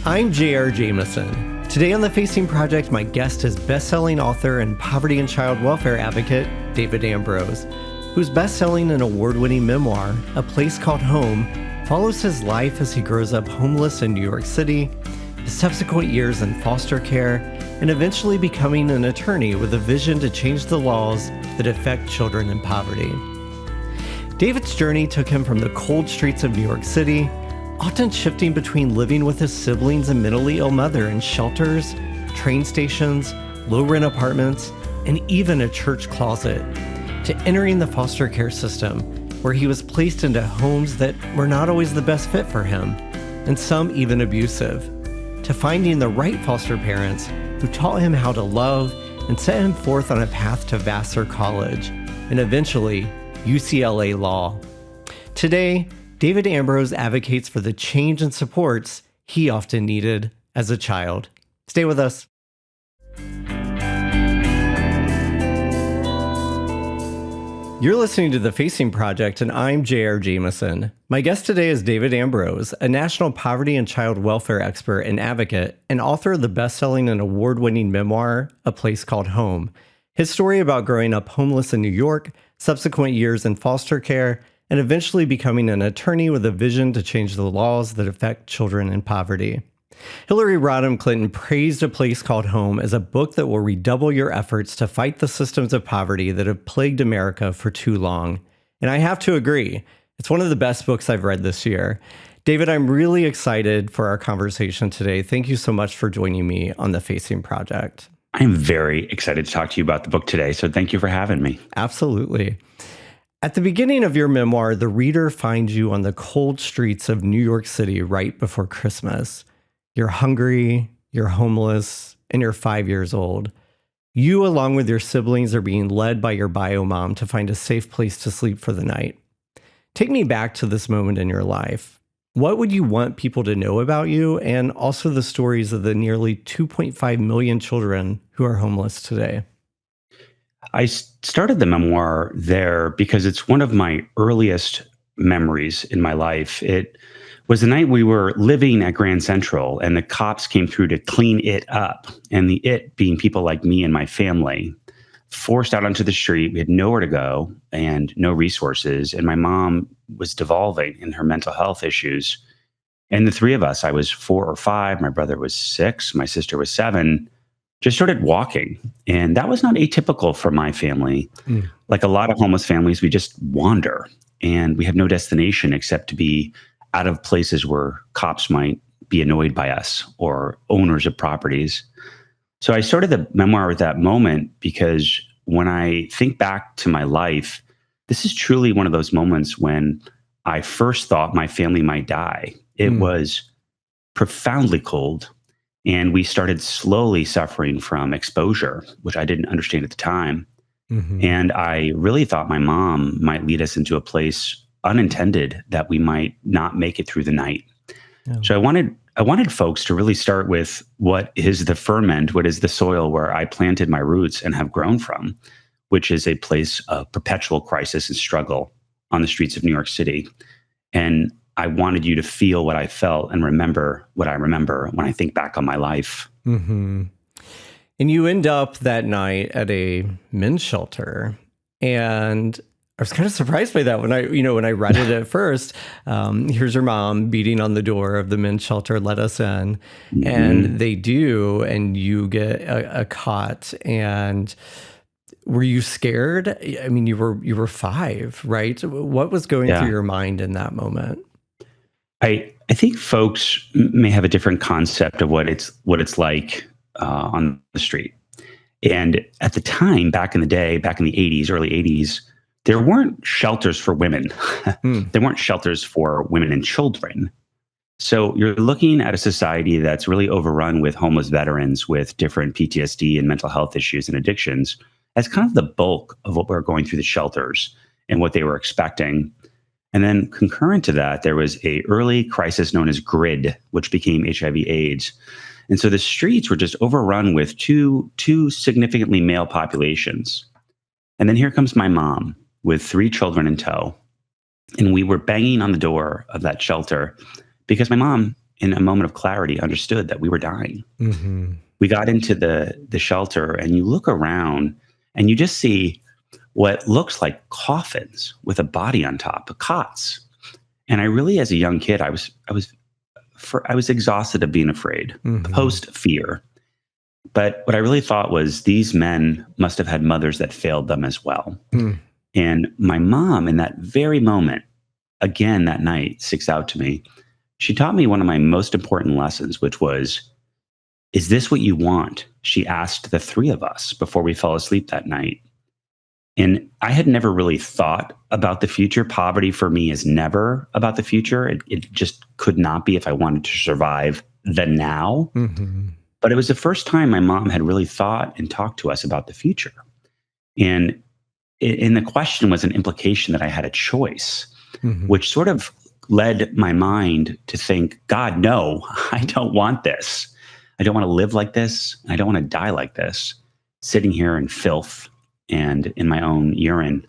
I'm J.R. Jamison. Today on The Facing Project, my guest is best-selling author and poverty and child welfare advocate, David Ambroz, whose best-selling and award-winning memoir, A Place Called Home, follows his life as he grows up homeless in New York City, his subsequent years in foster care, and eventually becoming an attorney with a vision to change the laws that affect children in poverty. David's journey took him from the cold streets of New York City, often shifting between living with his siblings and mentally ill mother in shelters, train stations, low-rent apartments, and even a church closet, to entering the foster care system, where he was placed into homes that were not always the best fit for him, and some even abusive, to finding the right foster parents who taught him how to love and set him forth on a path to Vassar College, and eventually UCLA Law. Today, David Ambroz advocates for the change and supports he often needed as a child. Stay with us. You're listening to The Facing Project, and I'm J.R. Jamison. My guest today is David Ambroz, a national poverty and child welfare expert and advocate, and author of the best-selling and award-winning memoir, A Place Called Home. His story about growing up homeless in New York, subsequent years in foster care, and eventually becoming an attorney with a vision to change the laws that affect children in poverty. Hillary Rodham Clinton praised A Place Called Home as a book that will redouble your efforts to fight the systems of poverty that have plagued America for too long. And I have to agree, it's one of the best books I've read this year. David, I'm really excited for our conversation today. Thank you so much for joining me on The Facing Project. I'm very excited to talk to you about the book today, so thank you for having me. Absolutely. At the beginning of your memoir, the reader finds you on the cold streets of New York City right before Christmas. You're hungry, you're homeless, and you're 5 years old. You, along with your siblings, are being led by your bio mom to find a safe place to sleep for the night. Take me back to this moment in your life. What would you want people to know about you, and also the stories of the nearly 2.5 million children who are homeless today? I started the memoir there because it's one of my earliest memories in my life. It was the night we were living at Grand Central and the cops came through to clean it up. And the it being people like me and my family, forced out onto the street. We had nowhere to go and no resources. And my mom was devolving in her mental health issues. And the three of us, I was 4 or 5, my brother was 6, my sister was 7, just started walking. And that was not atypical for my family. Like a lot of homeless families, we just wander and we have no destination except to be out of places where cops might be annoyed by us or owners of properties. So I started the memoir at that moment because when I think back to my life, this is truly one of those moments when I first thought my family might die. It was profoundly cold, and we started slowly suffering from exposure, which I didn't understand at the time. And I really thought my mom might lead us into a place unintended that we might not make it through the night. So I wanted folks to really start with what is the ferment, what is the soil where I planted my roots and have grown from, which is a place of perpetual crisis and struggle on the streets of New York City. And I wanted you to feel what I felt and remember what I remember when I think back on my life. And you end up that night at a men's shelter. And I was kind of surprised by that when I read it at first. Here's your mom beating on the door of the men's shelter, let us in. And they do, and you get a cot. And were you scared? I mean, you were 5, right? What was going through your mind in that moment? I think folks may have a different concept of what it's like on the street. And at the time, back in the day, back in the 80s, early 80s, there weren't shelters for women. There weren't shelters for women and children. So you're looking at a society that's really overrun with homeless veterans with different PTSD and mental health issues and addictions as kind of the bulk of what we're going through the shelters and what they were expecting. And then concurrent to that, there was a early crisis known as GRID, which became HIV/AIDS. And so the streets were just overrun with two significantly male populations. And then here comes my mom with 3 children in tow. And we were banging on the door of that shelter because my mom in a moment of clarity, understood that we were dying. Mm-hmm. We got into the shelter, and you look around and you just see what looks like coffins with a body on top, cots. And I really, as a young kid, I was exhausted of being afraid, post fear. But what I really thought was these men must have had mothers that failed them as well. Mm. And my mom, in that very moment, again that night, sticks out to me. She taught me one of my most important lessons, which was, is this what you want? She asked the three of us before we fell asleep that night. And I had never really thought about the future. Poverty for me is never about the future. It just could not be if I wanted to survive the now. Mm-hmm. But it was the first time my mom had really thought and talked to us about the future. And in the question was an implication that I had a choice, which sort of led my mind to think, God, no, I don't want this. I don't want to live like this. I don't want to die like this, sitting here in filth and in my own urine.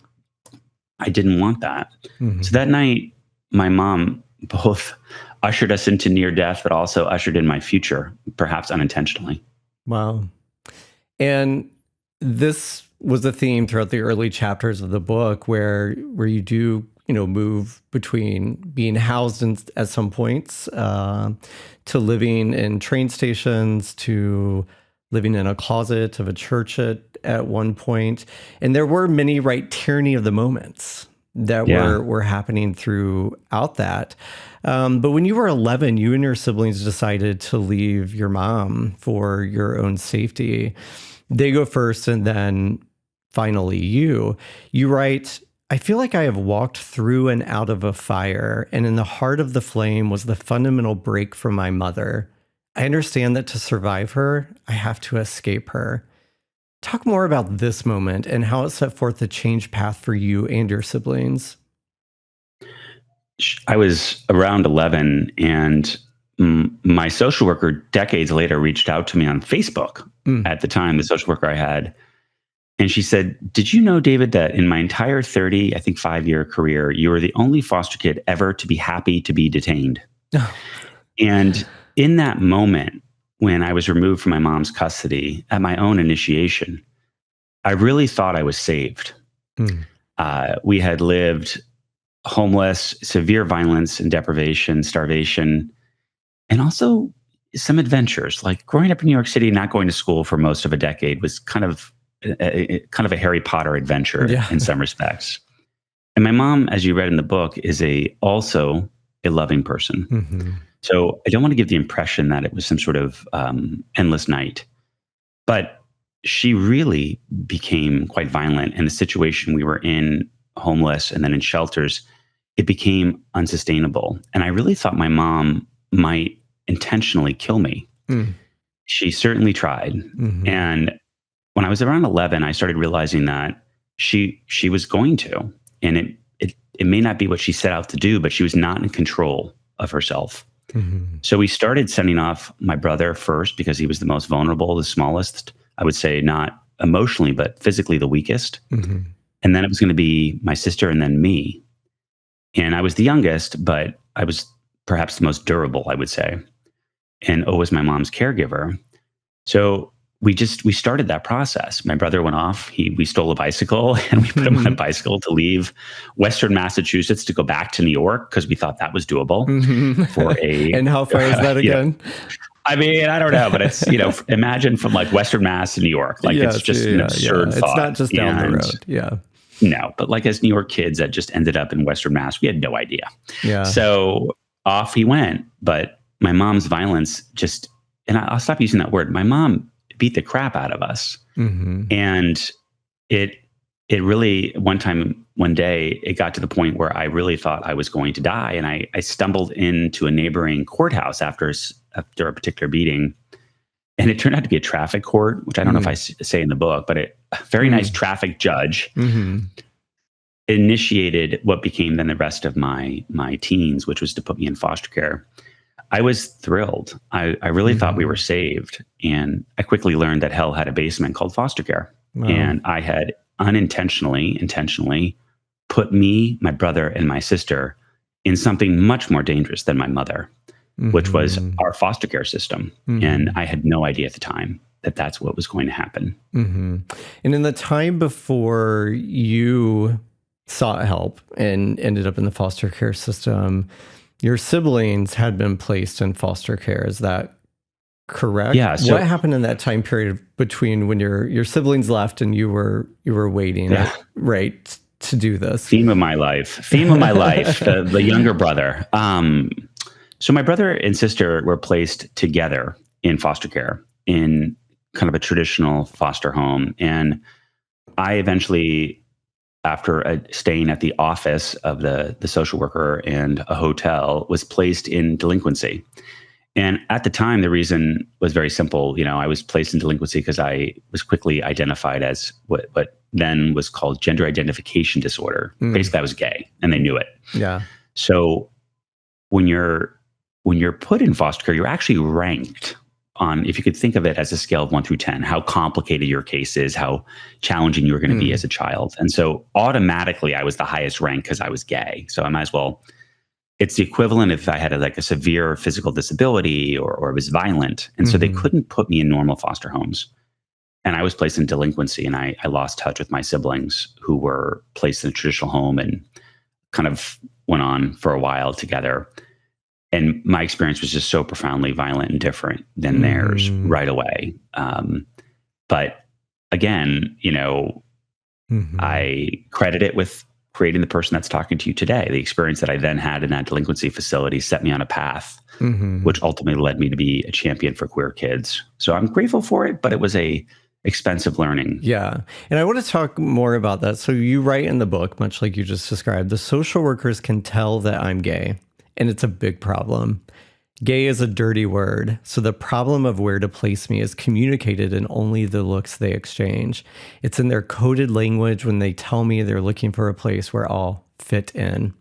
I didn't want that. So that night, my mom both ushered us into near death, but also ushered in my future, perhaps unintentionally. Wow. And this was a theme throughout the early chapters of the book where you do, move between being housed at some points to living in train stations, to living in a closet of a church at one point. And there were many tyranny of the moments that were happening throughout that. But when you were 11, you and your siblings decided to leave your mom for your own safety. They go first, and then finally you. You write, I feel like I have walked through and out of a fire, and in the heart of the flame was the fundamental break from my mother. I understand that to survive her, I have to escape her. Talk more about this moment and how it set forth the change path for you and your siblings. I was around 11, and my social worker decades later reached out to me on Facebook. At the time, the social worker I had. And she said, did you know, David, that in my entire 5-year career, you were the only foster kid ever to be happy to be detained? And in that moment, when I was removed from my mom's custody at my own initiation, I really thought I was saved. We had lived homeless, severe violence and deprivation, starvation, and also some adventures. Like growing up in New York City, not going to school for most of a decade was kind of a Harry Potter adventure in some respects. And my mom, as you read in the book, is also a loving person. So I don't want to give the impression that it was some sort of endless night, but she really became quite violent. And the situation we were in, homeless and then in shelters, it became unsustainable. And I really thought my mom might intentionally kill me. She certainly tried. And when I was around 11, I started realizing that she was going to, and it may not be what she set out to do, but she was not in control of herself. So we started sending off my brother first because he was the most vulnerable, the smallest, I would say, not emotionally, but physically the weakest. And then it was going to be my sister and then me. And I was the youngest, but I was perhaps the most durable, I would say. And O was my mom's caregiver. So we started that process. My brother went off. We stole a bicycle and we put him on a bicycle to leave Western Massachusetts to go back to New York because we thought that was doable for a. And how far is that again? I mean, I don't know, but it's, imagine from like Western Mass to New York. Like it's just an absurd thought. It's not just down the road. Yeah. No, but like as New York kids that just ended up in Western Mass, we had no idea. Yeah. So off he went. But my mom's violence and I'll stop using that word. My mom beat the crap out of us. And it really, one day, it got to the point where I really thought I was going to die. And I stumbled into a neighboring courthouse after a particular beating. And it turned out to be a traffic court, which I don't know if I say in the book, but a very nice traffic judge initiated what became then the rest of my teens, which was to put me in foster care. I was thrilled. I really thought we were saved. And I quickly learned that hell had a basement called foster care. Wow. And I had intentionally put me, my brother, and my sister in something much more dangerous than my mother. which was our foster care system. Mm-hmm. And I had no idea at the time that that's what was going to happen. Mm-hmm. And in the time before you sought help and ended up in the foster care system, your siblings had been placed in foster care. Is that correct? Yeah. So what happened in that time period between when your siblings left and you were waiting, right, to do this? Theme of my life, the younger brother. So my brother and sister were placed together in foster care in kind of a traditional foster home. And I eventually, after staying at the office of the social worker and a hotel, was placed in delinquency. And at the time, the reason was very simple. I was placed in delinquency because I was quickly identified as what then was called gender identification disorder. Basically, I was gay, and they knew it. Yeah. So when you're put in foster care, you're actually ranked on, if you could think of it as a scale of 1 through 10, how complicated your case is, how challenging you're going to be as a child. And so automatically I was the highest rank because I was gay. So I might as well, it's the equivalent if I had a severe physical disability or was violent. And so they couldn't put me in normal foster homes. And I was placed in delinquency, and I lost touch with my siblings who were placed in a traditional home and kind of went on for a while together. And my experience was just so profoundly violent and different than theirs right away. But again, I credit it with creating the person that's talking to you today. The experience that I then had in that delinquency facility set me on a path, which ultimately led me to be a champion for queer kids. So I'm grateful for it, but it was a expensive learning. Yeah. And I want to talk more about that. So you write in the book, much like you just described, the social workers can tell that I'm gay. And it's a big problem. Gay is a dirty word, so the problem of where to place me is communicated in only the looks they exchange. It's in their coded language when they tell me they're looking for a place where I'll fit in.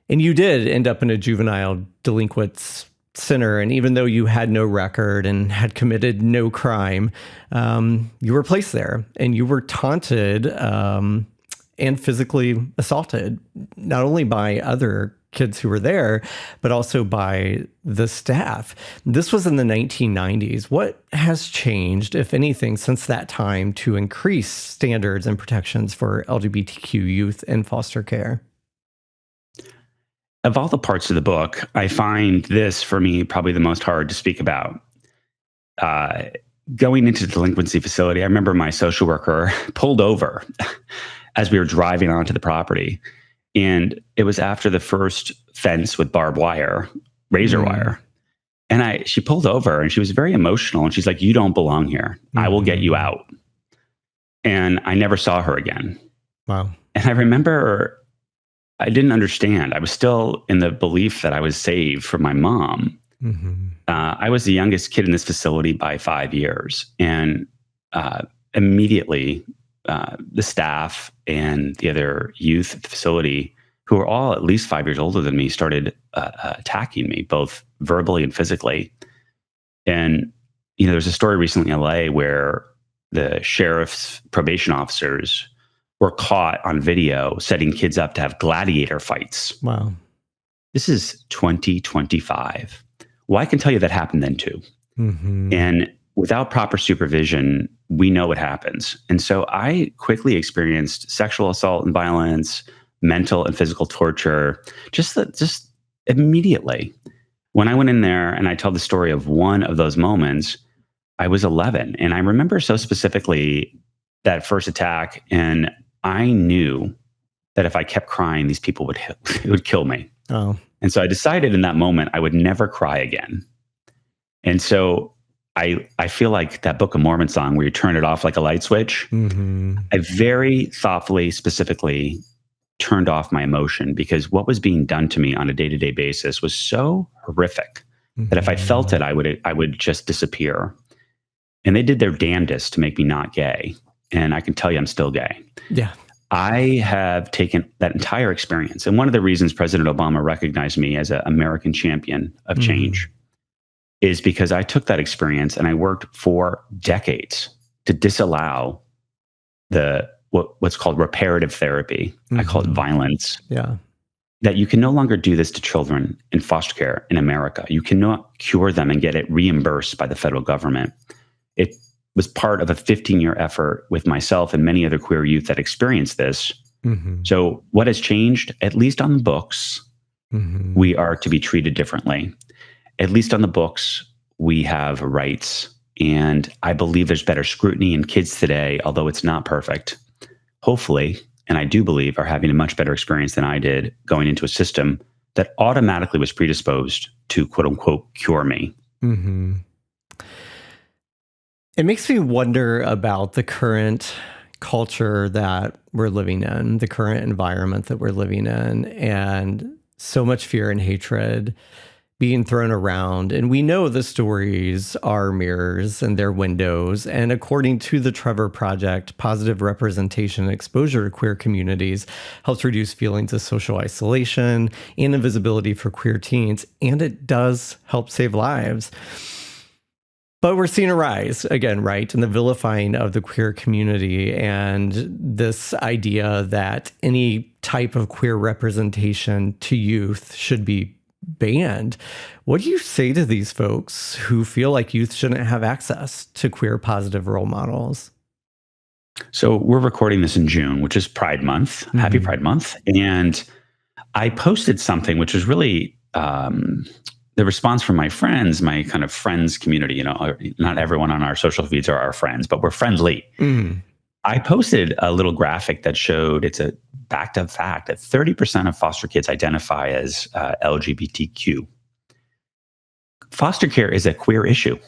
And you did end up in a juvenile delinquents center, and even though you had no record and had committed no crime, you were placed there, and you were taunted and physically assaulted, not only by other kids who were there, but also by the staff. This was in the 1990s. What has changed, if anything, since that time to increase standards and protections for LGBTQ youth in foster care? Of all the parts of the book, I find this, for me, probably the most hard to speak about. Going into the delinquency facility, I remember my social worker pulled over as we were driving onto the property. And it was after the first fence with barbed wire, razor wire. And she pulled over and she was very emotional. And she's like, "You don't belong here. I will get you out." And I never saw her again. Wow. And I remember I didn't understand. I was still in the belief that I was saved from my mom. I was the youngest kid in this facility by 5 years. And immediately, the staff and the other youth at the facility, who were all at least 5 years older than me, started attacking me, both verbally and physically. And, there's a story recently in LA where the sheriff's probation officers were caught on video setting kids up to have gladiator fights. Wow. This is 2025. Well, I can tell you that happened then too. And without proper supervision, we know what happens. And so I quickly experienced sexual assault and violence, mental and physical torture, just immediately. When I went in there and I tell the story of one of those moments, I was 11. And I remember so specifically that first attack. And I knew that if I kept crying, these people would kill me. Oh. And so I decided in that moment I would never cry again. And so I feel like that Book of Mormon song where you turn it off like a light switch. I very thoughtfully, specifically turned off my emotion, because what was being done to me on a day-to-day basis was so horrific that if I felt it, I would just disappear. And they did their damnedest to make me not gay. And I can tell you I'm still gay. Yeah. I have taken that entire experience. And one of the reasons President Obama recognized me as an American champion of change is because I took that experience and I worked for decades to disallow what's called reparative therapy. I call it violence. Yeah. that you can no longer do this to children in foster care in America. You cannot cure them and get it reimbursed by the federal government. It was part of a 15-year effort with myself and many other queer youth that experienced this. So what has changed? At least on the books, we are to be treated differently. At least on the books, we have rights. And I believe there's better scrutiny, and kids today, although it's not perfect, hopefully, and I do believe, are having a much better experience than I did going into a system that automatically was predisposed to, quote unquote, cure me. It makes me wonder about the current culture that we're living in, the current environment that we're living in, and so much fear and hatred being thrown around. And we know the stories are mirrors and they're windows. And according to the Trevor Project, positive representation and exposure to queer communities helps reduce feelings of social isolation and invisibility for queer teens. And it does help save lives. But we're seeing a rise again, right, in the vilifying of the queer community and this idea that any type of queer representation to youth should be banned. What do you say to these folks who feel like youth shouldn't have access to queer positive role models? So we're recording this in June, which is Pride Month. Happy Pride Month. And I posted something which was really the response from my friends, my kind of friends community. Not everyone on our social feeds are our friends, but we're friendly. I posted a little graphic that showed, it's a backed up fact, that 30% of foster kids identify as LGBTQ. Foster care is a queer issue.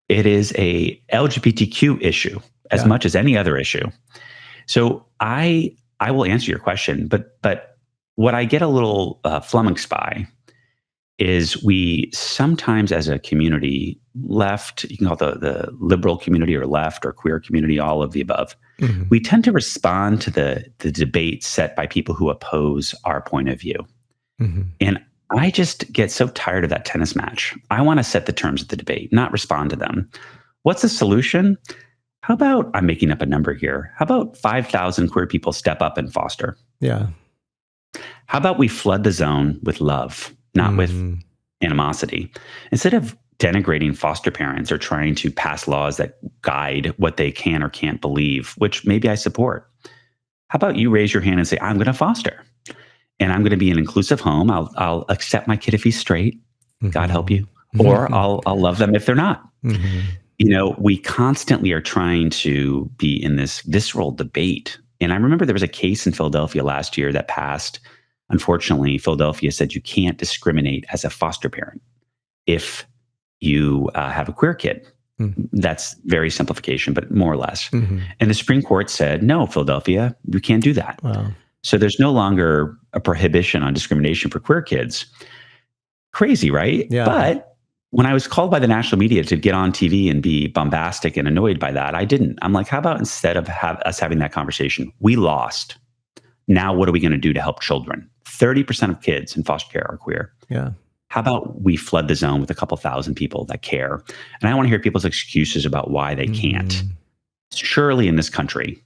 It is a LGBTQ issue as much as any other issue. So I will answer your question, but what I get a little flummoxed by is we sometimes as a community, left, you can call it the liberal community or left or queer community, all of the above, we tend to respond to the debate set by people who oppose our point of view. And I just get so tired of that tennis match. I want to set the terms of the debate, not respond to them. What's the solution? How about, I'm making up a number here, how about 5,000 queer people step up and foster? Yeah. How about we flood the zone with love, not with animosity? Instead of denigrating foster parents or trying to pass laws that guide what they can or can't believe, which maybe I support, how about you raise your hand and say, I'm going to foster, and I'm going to be an inclusive home. I'll accept my kid if he's straight, God help you, or I'll love them if they're not. We constantly are trying to be in this visceral debate. And I remember there was a case in Philadelphia last year that passed. Unfortunately, Philadelphia said you can't discriminate as a foster parent if you have a queer kid. That's very simplification, but more or less. And the Supreme Court said, no, Philadelphia, you can't do that. Wow. So there's no longer a prohibition on discrimination for queer kids. Crazy, right? Yeah. But when I was called by the national media to get on TV and be bombastic and annoyed by that, I didn't. I'm like, how about instead of us having that conversation, we lost. Now what are we going to do to help children? 30% of kids in foster care are queer. Yeah. How about we flood the zone with a couple thousand people that care? And I want to hear people's excuses about why they can't. Surely in this country,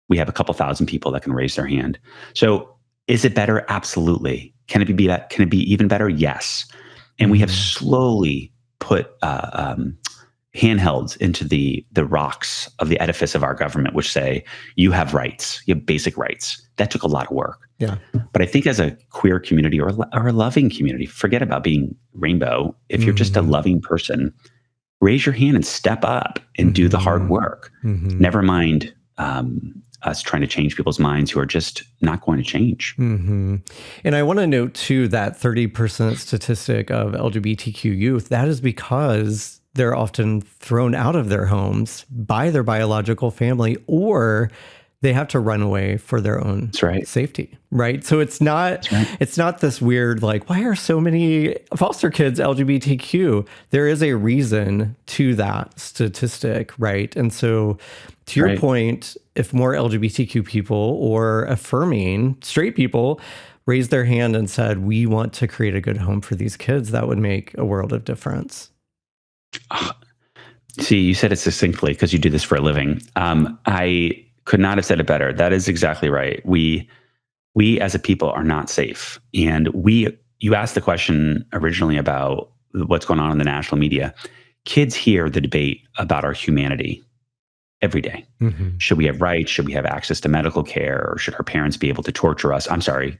we have a couple thousand people that can raise their hand. So is it better? Absolutely. Can it be that? Can it be even better? Yes. And we have slowly put handhelds into the rocks of the edifice of our government, which say, you have rights, you have basic rights. That took a lot of work. Yeah. But I think as a queer community or a loving community, forget about being rainbow. If you're just a loving person, raise your hand and step up and do the hard work. Never mind us trying to change people's minds who are just not going to change. And I want to note too, that 30% statistic of LGBTQ youth, that is because they're often thrown out of their homes by their biological family, or they have to run away for their own safety, right? So it's not this weird, like, why are so many foster kids LGBTQ? There is a reason to that statistic, right? And so to your point, if more LGBTQ people or affirming straight people raised their hand and said, we want to create a good home for these kids, that would make a world of difference. See, you said it succinctly because you do this for a living. I could not have said it better. That is exactly right. We as a people are not safe. And you asked the question originally about what's going on in the national media. Kids hear the debate about our humanity every day. Mm-hmm. Should we have rights? Should we have access to medical care? Or should our parents be able to torture us? I'm sorry,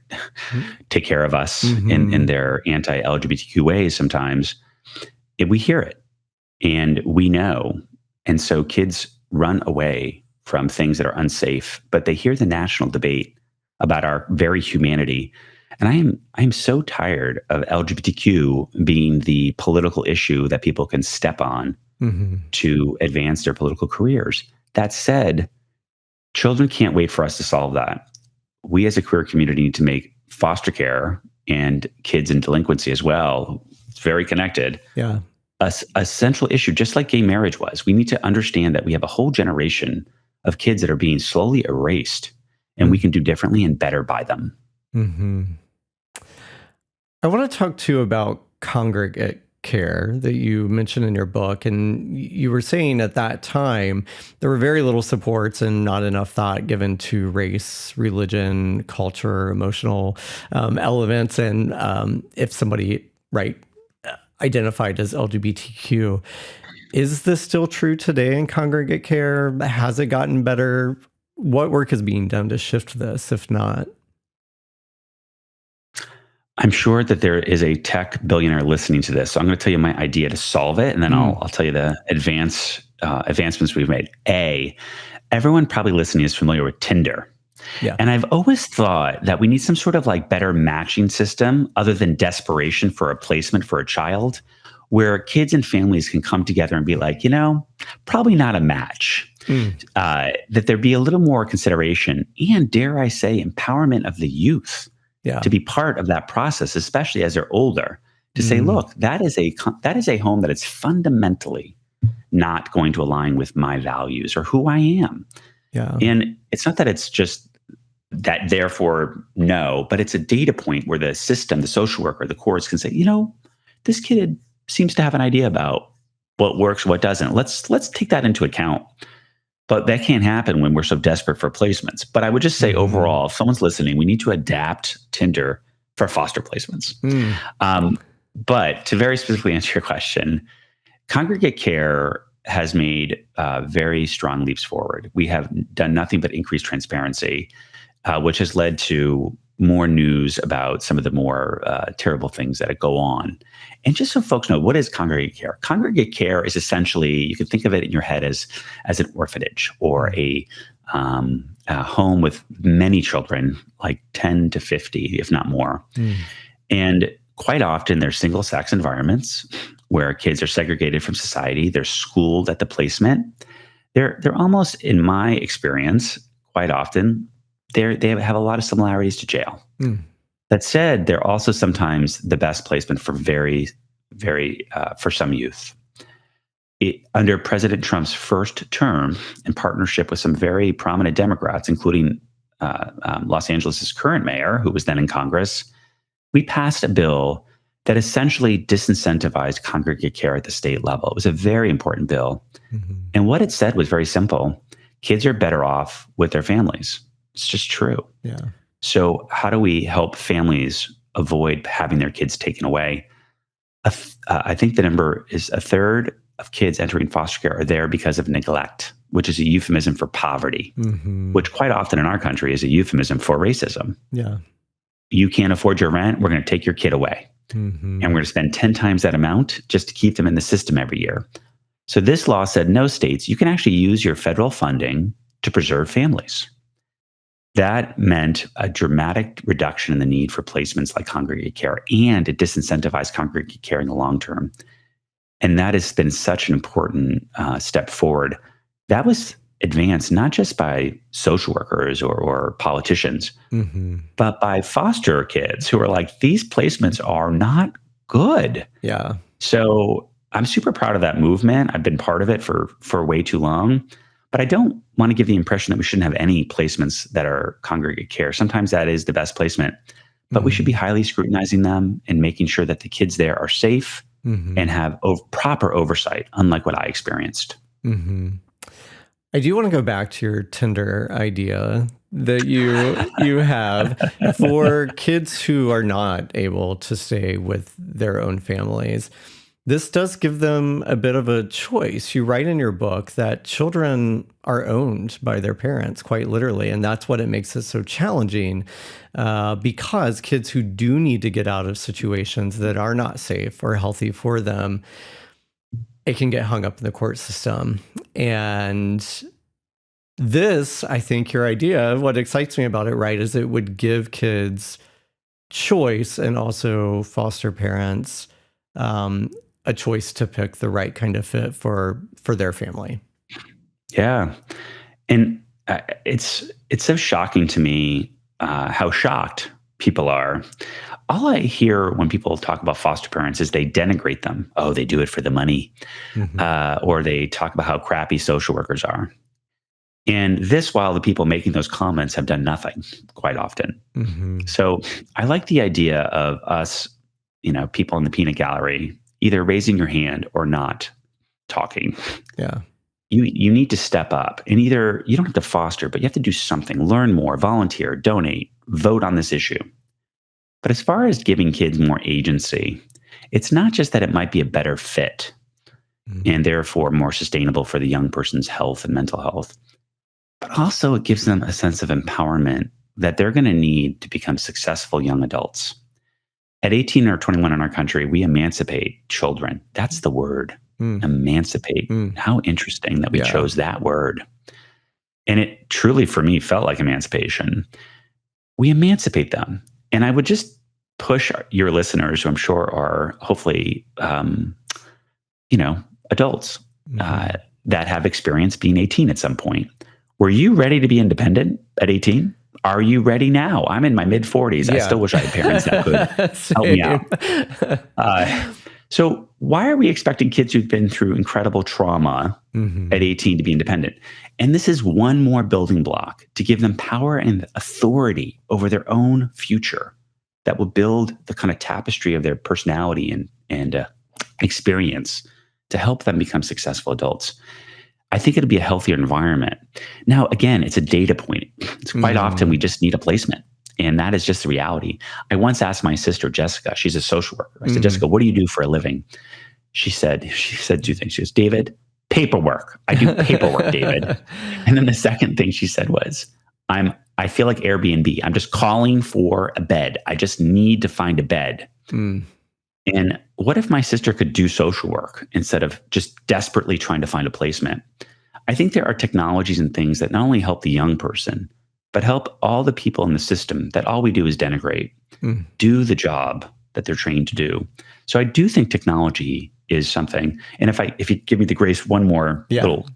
take care of us in their anti-LGBTQ ways sometimes. We hear it and we know. And so kids run away from things that are unsafe, but they hear the national debate about our very humanity. And I am so tired of LGBTQ being the political issue that people can step on to advance their political careers. That said, children can't wait for us to solve that. We as a queer community need to make foster care and kids in delinquency as well, it's very connected, a central issue, just like gay marriage was. We need to understand that we have a whole generation of kids that are being slowly erased, and we can do differently and better by them. I want to talk to you about congregate care that you mentioned in your book. And you were saying at that time, there were very little supports and not enough thought given to race, religion, culture, emotional elements. And if somebody, identified as LGBTQ. Is this still true today in congregate care? Has it gotten better? What work is being done to shift this, if not? I'm sure that there is a tech billionaire listening to this. So I'm going to tell you my idea to solve it, and then I'll tell you the advancements we've made. Everyone probably listening is familiar with Tinder. Yeah. And I've always thought that we need some sort of better matching system other than desperation for a placement for a child, where kids and families can come together and be like, probably not a match. That there'd be a little more consideration and, dare I say, empowerment of the youth. To be part of that process, especially as they're older, to say, look, that is a home that is fundamentally not going to align with my values or who I am. Yeah. And it's not that it's just that, therefore, no, but it's a data point where the system, the social worker, the courts can say, this kid seems to have an idea about what works, what doesn't. Let's take that into account. But that can't happen when we're so desperate for placements. But I would just say overall, if someone's listening, we need to adapt Tinder for foster placements. But to very specifically answer your question, congregate care has made very strong leaps forward. We have done nothing but increase transparency, which has led to more news about some of the more terrible things that go on. And just so folks know, what is congregate care? Congregate care is essentially, you can think of it in your head as an orphanage or a home with many children, like 10 to 50, if not more. And quite often they're single-sex environments where kids are segregated from society. They're schooled at the placement. They're almost, in my experience, quite often, they have a lot of similarities to jail. That said, they're also sometimes the best placement for for some youth. Under President Trump's first term, in partnership with some very prominent Democrats, including Los Angeles' current mayor, who was then in Congress, we passed a bill that essentially disincentivized congregate care at the state level. It was a very important bill. And what it said was very simple. Kids are better off with their families. It's just true. Yeah. So how do we help families avoid having their kids taken away? I think the number is a third of kids entering foster care are there because of neglect, which is a euphemism for poverty, which quite often in our country is a euphemism for racism. Yeah. You can't afford your rent, we're going to take your kid away. And we're going to spend 10 times that amount just to keep them in the system every year. So this law said, no, states, you can actually use your federal funding to preserve families. That meant a dramatic reduction in the need for placements like congregate care, and it disincentivized congregate care in the long term. And that has been such an important step forward. That was advanced not just by social workers or politicians, but by foster kids who are like, these placements are not good. Yeah. So I'm super proud of that movement. I've been part of it for way too long. But I don't want to give the impression that we shouldn't have any placements that are congregate care. Sometimes that is the best placement, but we should be highly scrutinizing them and making sure that the kids there are safe and have proper oversight, unlike what I experienced. I do want to go back to your Tinder idea that you have for kids who are not able to stay with their own families. This does give them a bit of a choice. You write in your book that children are owned by their parents, quite literally, and that's what it makes it so challenging, because kids who do need to get out of situations that are not safe or healthy for them, it can get hung up in the court system. And this, I think your idea, what excites me about it, right, is it would give kids choice and also foster parents a choice to pick the right kind of fit for their family. Yeah. And it's so shocking to me how shocked people are. All I hear when people talk about foster parents is they denigrate them. Oh, they do it for the money. Or they talk about how crappy social workers are. And this, while the people making those comments have done nothing quite often. So I like the idea of us, people in the peanut gallery, either raising your hand or not talking. Yeah. You need to step up, and either you don't have to foster, but you have to do something, learn more, volunteer, donate, vote on this issue. But as far as giving kids more agency, it's not just that it might be a better fit and therefore more sustainable for the young person's health and mental health, but also it gives them a sense of empowerment that they're going to need to become successful young adults. At 18 or 21 in our country, we emancipate children. That's the word. Emancipate. How interesting that we chose that word. And it truly, for me, felt like emancipation. We emancipate them. And I would just push your listeners, who I'm sure are hopefully, adults that have experienced being 18 at some point. Were you ready to be independent at 18? Are you ready now? I'm in my mid-40s. I still wish I had parents that could help me out. So why are we expecting kids who've been through incredible trauma at 18 to be independent? And this is one more building block to give them power and authority over their own future that will build the kind of tapestry of their personality and experience to help them become successful adults. I think it'll be a healthier environment. Now, again, it's a data point. It's quite often we just need a placement. And that is just the reality. I once asked my sister, Jessica, she's a social worker. I said, Jessica, what do you do for a living? She said two things. She goes, David, paperwork. I do paperwork, David. And then the second thing she said was, I feel like Airbnb. I'm just calling for a bed. I just need to find a bed. And what if my sister could do social work instead of just desperately trying to find a placement? I think there are technologies and things that not only help the young person, but help all the people in the system that all we do is denigrate, do the job that they're trained to do. So I do think technology is something. And if you give me the grace, one more little,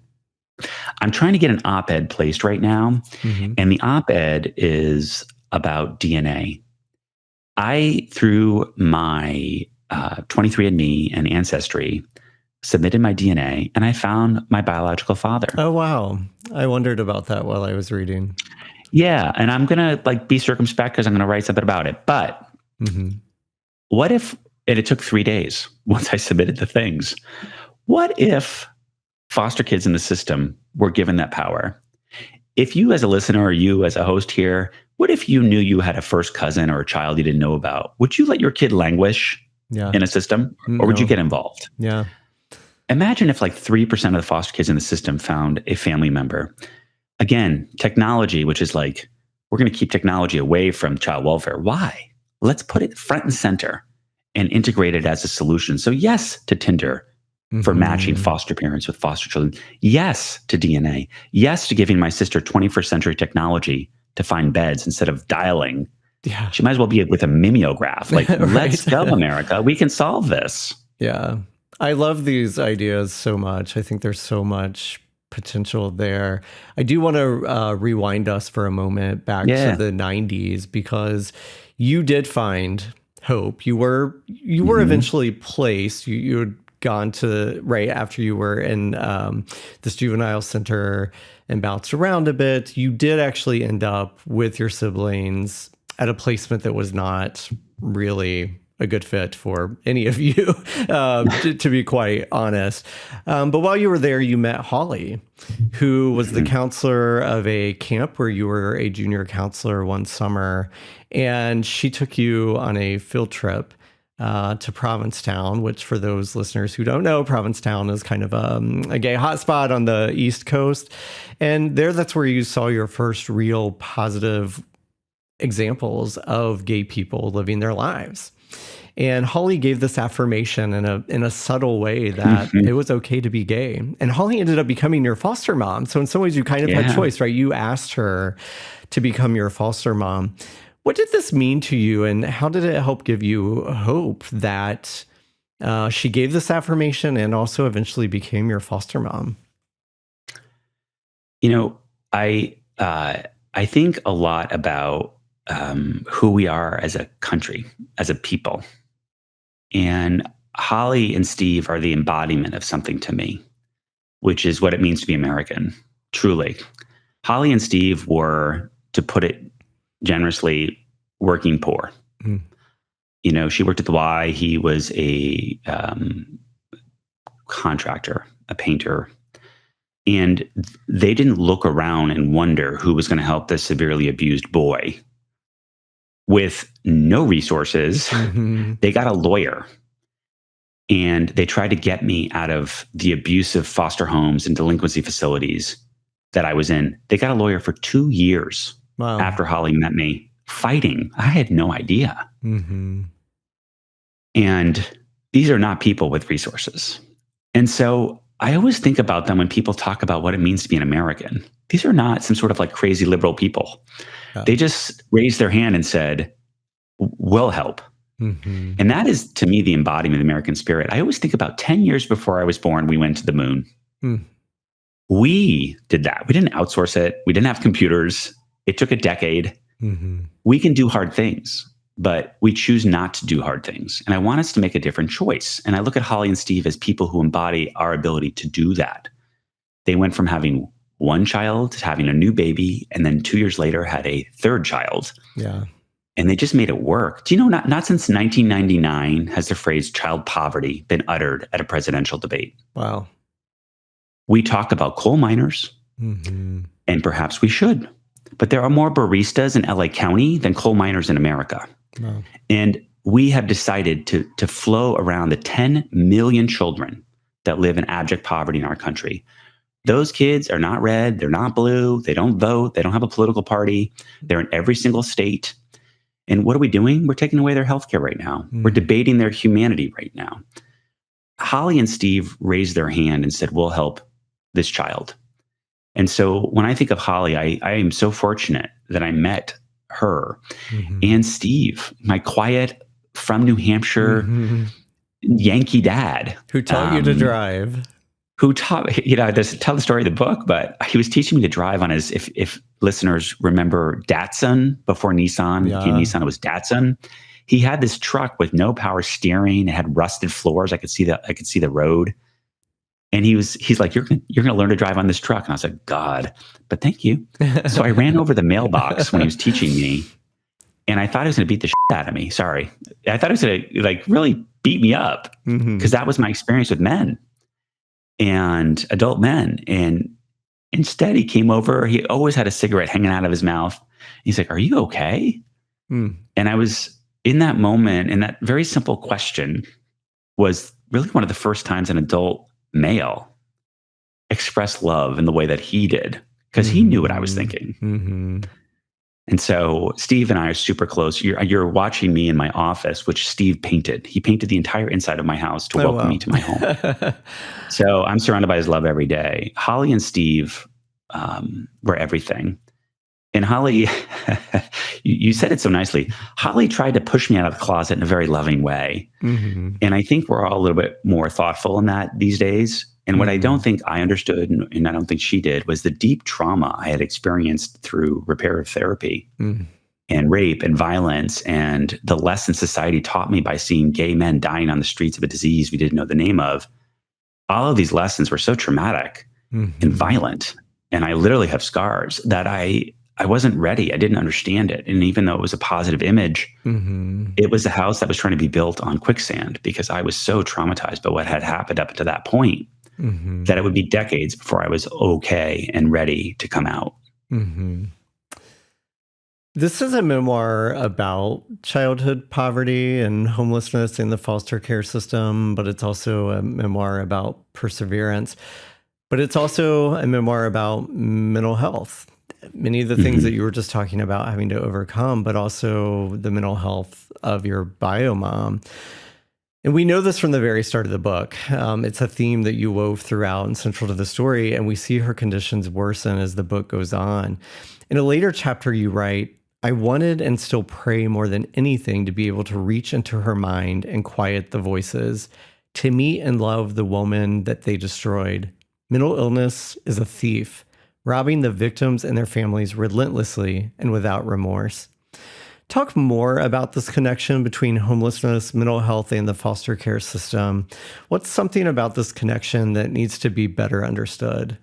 I'm trying to get an op-ed placed right now. And the op-ed is about DNA. I, through my 23andMe and Ancestry, submitted my DNA, and I found my biological father. Oh, wow. I wondered about that while I was reading. Yeah, and I'm going to be circumspect because I'm going to write something about it. But what if, and it took 3 days once I submitted the things, what if foster kids in the system were given that power? If you as a listener or you as a host here, what if you knew you had a first cousin or a child you didn't know about? Would you let your kid languish in a system, or would you get involved? Yeah. Imagine if 3% of the foster kids in the system found a family member. Again, technology, which is we're going to keep technology away from child welfare. Why? Let's put it front and center and integrate it as a solution. So yes to Tinder for matching foster parents with foster children. Yes to DNA. Yes to giving my sister 21st century technology to find beds instead of dialing. Yeah. She might as well be with a mimeograph. Let's go, America. We can solve this. Yeah. I love these ideas so much. I think there's so much potential there. I do want to rewind us for a moment back to the 90s, because you did find hope. You were eventually placed. You had gone to, right after you were in this juvenile center and bounced around a bit. You did actually end up with your siblings at a placement that was not really a good fit for any of you, to be quite honest. But while you were there, you met Holly, who was the counselor of a camp where you were a junior counselor one summer. And she took you on a field trip to Provincetown, which for those listeners who don't know, Provincetown is kind of a gay hotspot on the East Coast. And that's where you saw your first real positive examples of gay people living their lives. And Holly gave this affirmation in a subtle way that it was okay to be gay. And Holly ended up becoming your foster mom. So in some ways you kind of had choice, right? You asked her to become your foster mom. What did this mean to you, and how did it help give you hope that she gave this affirmation and also eventually became your foster mom? You know, I think a lot about who we are as a country, as a people. And Holly and Steve are the embodiment of something to me, which is what it means to be American, truly. Holly and Steve were, to put it generously, working poor. You know, she worked at the Y. He was a contractor, a painter. And they didn't look around and wonder who was going to help this severely abused boy. With no resources, they got a lawyer. And they tried to get me out of the abusive foster homes and delinquency facilities that I was in. They got a lawyer for 2 years after Holly met me, fighting. I had no idea. And these are not people with resources. And so I always think about them when people talk about what it means to be an American. These are not some sort of like crazy liberal people. They just raised their hand and said, we'll help. And that is, to me, the embodiment of the American spirit. I always think about 10 years before I was born, we went to the moon. We did that. We didn't outsource it. We didn't have computers. It took a decade. We can do hard things, but we choose not to do hard things. And I want us to make a different choice. And I look at Holly and Steve as people who embody our ability to do that. They went from having one child to having a new baby, and then 2 years later had a third child. And they just made it work. Do you know, not since 1999 has the phrase child poverty been uttered at a presidential debate. Wow. We talk about coal miners, and perhaps we should. But there are more baristas in LA County than coal miners in America. And we have decided to flow around the 10 million children that live in abject poverty in our country. Those kids are not red. They're not blue. They don't vote. They don't have a political party. They're in every single state. And what are we doing? We're taking away their healthcare right now. We're debating their humanity right now. Holly and Steve raised their hand and said, we'll help this child. And so when I think of Holly, I am so fortunate that I met her and Steve, my quiet, from New Hampshire, Yankee dad. Who taught you to drive. Who taught, doesn't tell the story of the book, but he was teaching me to drive on his, if listeners remember Datsun, before Nissan became Nissan, it was Datsun. He had this truck with no power steering. It had rusted floors. I could see the road. And he's like, you're going to learn to drive on this truck. And I was like, God, but thank you. So I ran over the mailbox when he was teaching me, and I thought he was going to beat the shit out of me. Sorry. I thought he was going to really beat me up, because that was my experience with men and adult men. And instead he came over. He always had a cigarette hanging out of his mouth. He's like, are you okay? And I was in that moment, and that very simple question was really one of the first times an adult male expressed love in the way that he did, because he knew what I was thinking. And so Steve and I are super close. You're watching me in my office, which Steve painted. He painted the entire inside of my house to welcome me to my home. So I'm surrounded by his love every day. Holly and Steve were everything. And Holly, you said it so nicely. Holly tried to push me out of the closet in a very loving way. And I think we're all a little bit more thoughtful in that these days. And what I don't think I understood, and I don't think she did, was the deep trauma I had experienced through reparative therapy and rape and violence, and the lessons society taught me by seeing gay men dying on the streets of a disease we didn't know the name of. All of these lessons were so traumatic and violent. And I literally have scars that I I wasn't ready. I didn't understand it. And even though it was a positive image, it was a house that was trying to be built on quicksand because I was so traumatized by what had happened up to that point that it would be decades before I was okay and ready to come out. This is a memoir about childhood poverty and homelessness in the foster care system, but it's also a memoir about perseverance. But it's also a memoir about mental health. Many of the things that you were just talking about having to overcome, but also the mental health of your bio mom. And we know this from the very start of the book. It's a theme that you wove throughout and central to the story, and we see her conditions worsen as the book goes on. In a later chapter, you write, I wanted and still pray more than anything to be able to reach into her mind and quiet the voices, to meet and love the woman that they destroyed. Mental illness is a thief, robbing the victims and their families relentlessly and without remorse. Talk more about this connection between homelessness, mental health, and the foster care system. What's something about this connection that needs to be better understood?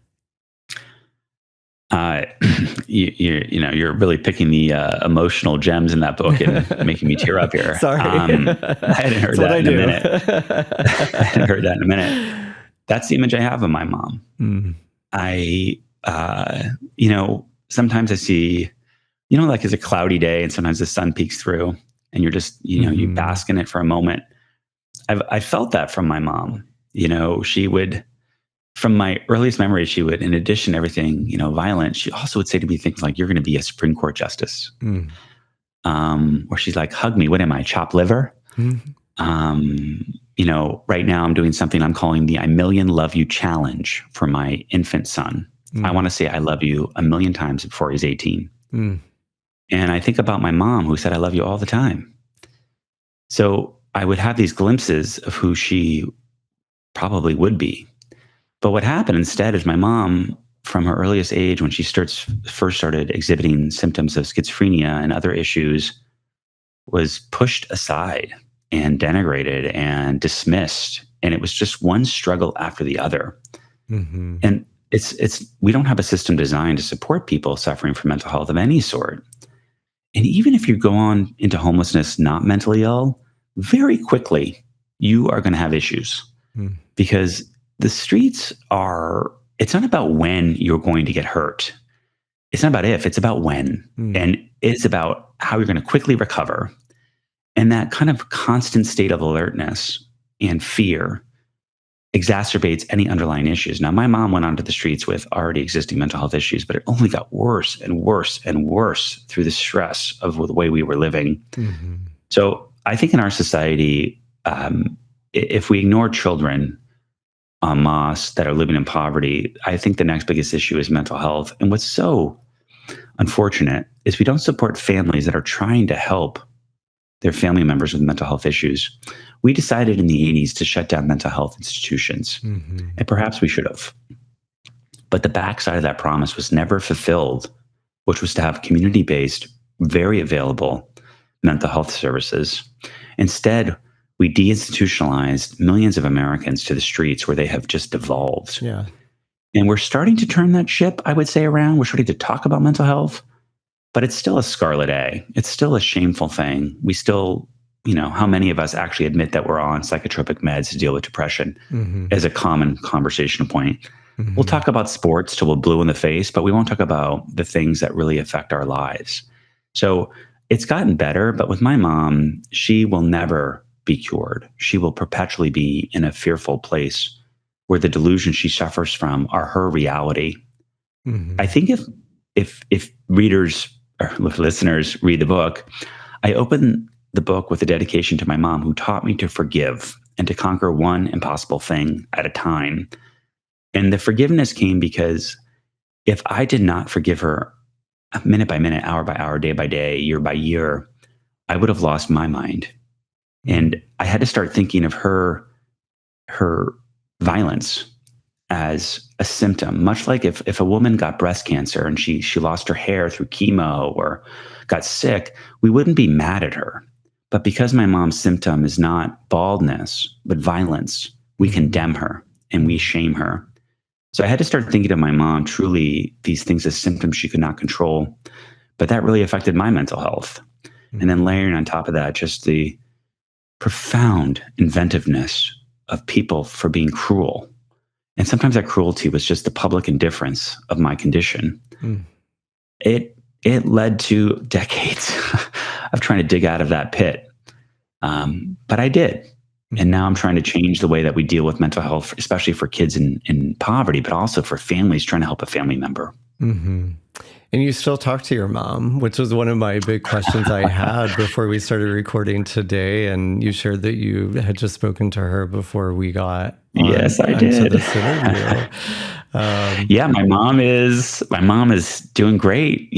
You're really picking the emotional gems in that book and making me tear up here. Sorry. I hadn't heard that in a minute. I hadn't heard that in a minute. That's the image I have of my mom. Sometimes I see, like it's a cloudy day and sometimes the sun peeks through and you're just, you bask in it for a moment. I felt that from my mom. She would, from my earliest memories, she would, in addition to everything, violent, she also would say to me things like, you're going to be a Supreme Court justice. Or she's like, hug me. What am I, chopped liver? Right now I'm doing something I'm calling the I Million Love You Challenge for my infant son. I want to say I love you 1,000,000 times before he's 18. And I think about my mom who said, I love you all the time. So I would have these glimpses of who she probably would be. But what happened instead is my mom, from her earliest age, when she first started exhibiting symptoms of schizophrenia and other issues, was pushed aside and denigrated and dismissed. And it was just one struggle after the other. And we don't have a system designed to support people suffering from mental health of any sort. And even if you go on into homelessness not mentally ill, very quickly you are going to have issues because the streets it's not about when you're going to get hurt. It's not about if, it's about when. And it's about how you're going to quickly recover. And that kind of constant state of alertness and fear exacerbates any underlying issues. Now, my mom went onto the streets with already existing mental health issues, but it only got worse and worse and worse through the stress of the way we were living. So I think in our society, if we ignore children en masse that are living in poverty, I think the next biggest issue is mental health. And what's so unfortunate is we don't support families that are trying to help their family members with mental health issues. We decided in the 80s to shut down mental health institutions, and perhaps we should have. But the backside of that promise was never fulfilled, which was to have community-based, very available mental health services. Instead, we deinstitutionalized millions of Americans to the streets where they have just devolved. And we're starting to turn that ship, I would say, around. We're starting to talk about mental health, but it's still a scarlet A. It's still a shameful thing. We still, how many of us actually admit that we're on psychotropic meds to deal with depression as a common conversation point. We'll talk about sports till we're blue in the face, but we won't talk about the things that really affect our lives. So it's gotten better, but with my mom, she will never be cured. She will perpetually be in a fearful place where the delusions she suffers from are her reality. I think if readers or listeners read the book, I open the book with a dedication to my mom who taught me to forgive and to conquer one impossible thing at a time. And the forgiveness came because if I did not forgive her minute by minute, hour by hour, day by day, year by year, I would have lost my mind. And I had to start thinking of her violence as a symptom, much like if a woman got breast cancer and she lost her hair through chemo or got sick, we wouldn't be mad at her. But because my mom's symptom is not baldness, but violence, we condemn her and we shame her. So I had to start thinking of my mom truly these things as symptoms she could not control, but that really affected my mental health. And then Mhm. layering on top of that, just the profound inventiveness of people for being cruel. And sometimes that cruelty was just the public indifference of my condition. Mm. It led to decades of trying to dig out of that pit. But I did. And now I'm Mhm. trying to change the way that we deal with mental health, especially for kids in poverty, but also for families trying to help a family member. Mhm. And you still talk to your mom, which was one of my big questions I had before we started recording today. And you shared that you had just spoken to her before we got on Yes, I onto did. this interview. Um, Yeah, my mom is doing great.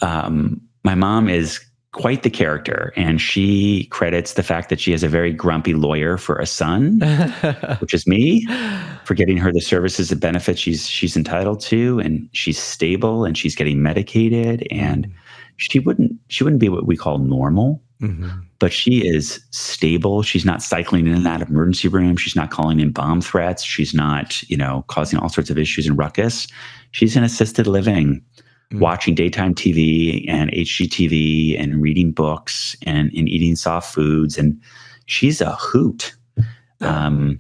My mom is quite the character, and she credits the fact that she has a very grumpy lawyer for a son, which is me, for getting her the services and benefits she's entitled to, and she's stable and she's getting medicated, and Mm, she wouldn't be what we call normal, mhm, but she is stable. She's not cycling in and out of emergency rooms. She's not calling in bomb threats. She's not, causing all sorts of issues and ruckus. She's in assisted living, mm. watching daytime TV and HGTV and reading books and eating soft foods. And she's a hoot. Yeah. Um,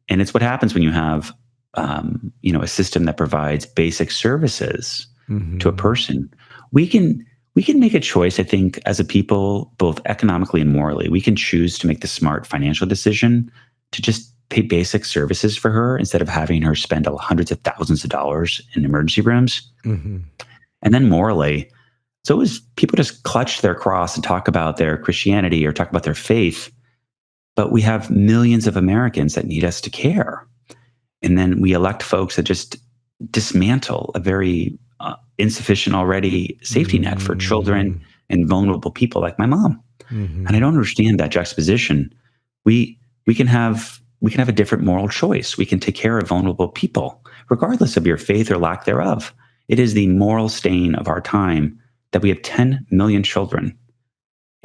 and it's what happens when you have, a system that provides basic services to a Mhm. person. We can make a choice, I think, as a people, both economically and morally. We can choose to make the smart financial decision to just pay basic services for her instead of having her spend hundreds of thousands of dollars in emergency rooms. Mhm. And then morally, it's always people just clutch their cross and talk about their Christianity or talk about their faith, but we have millions of Americans that need us to care. And then we elect folks that just dismantle a very insufficient already safety net for children Mm, and vulnerable people like my mom. And I mhm, don't understand that juxtaposition. We we can have a different moral choice. We can take care of vulnerable people, regardless of your faith or lack thereof. It is the moral stain of our time that we have 10 million children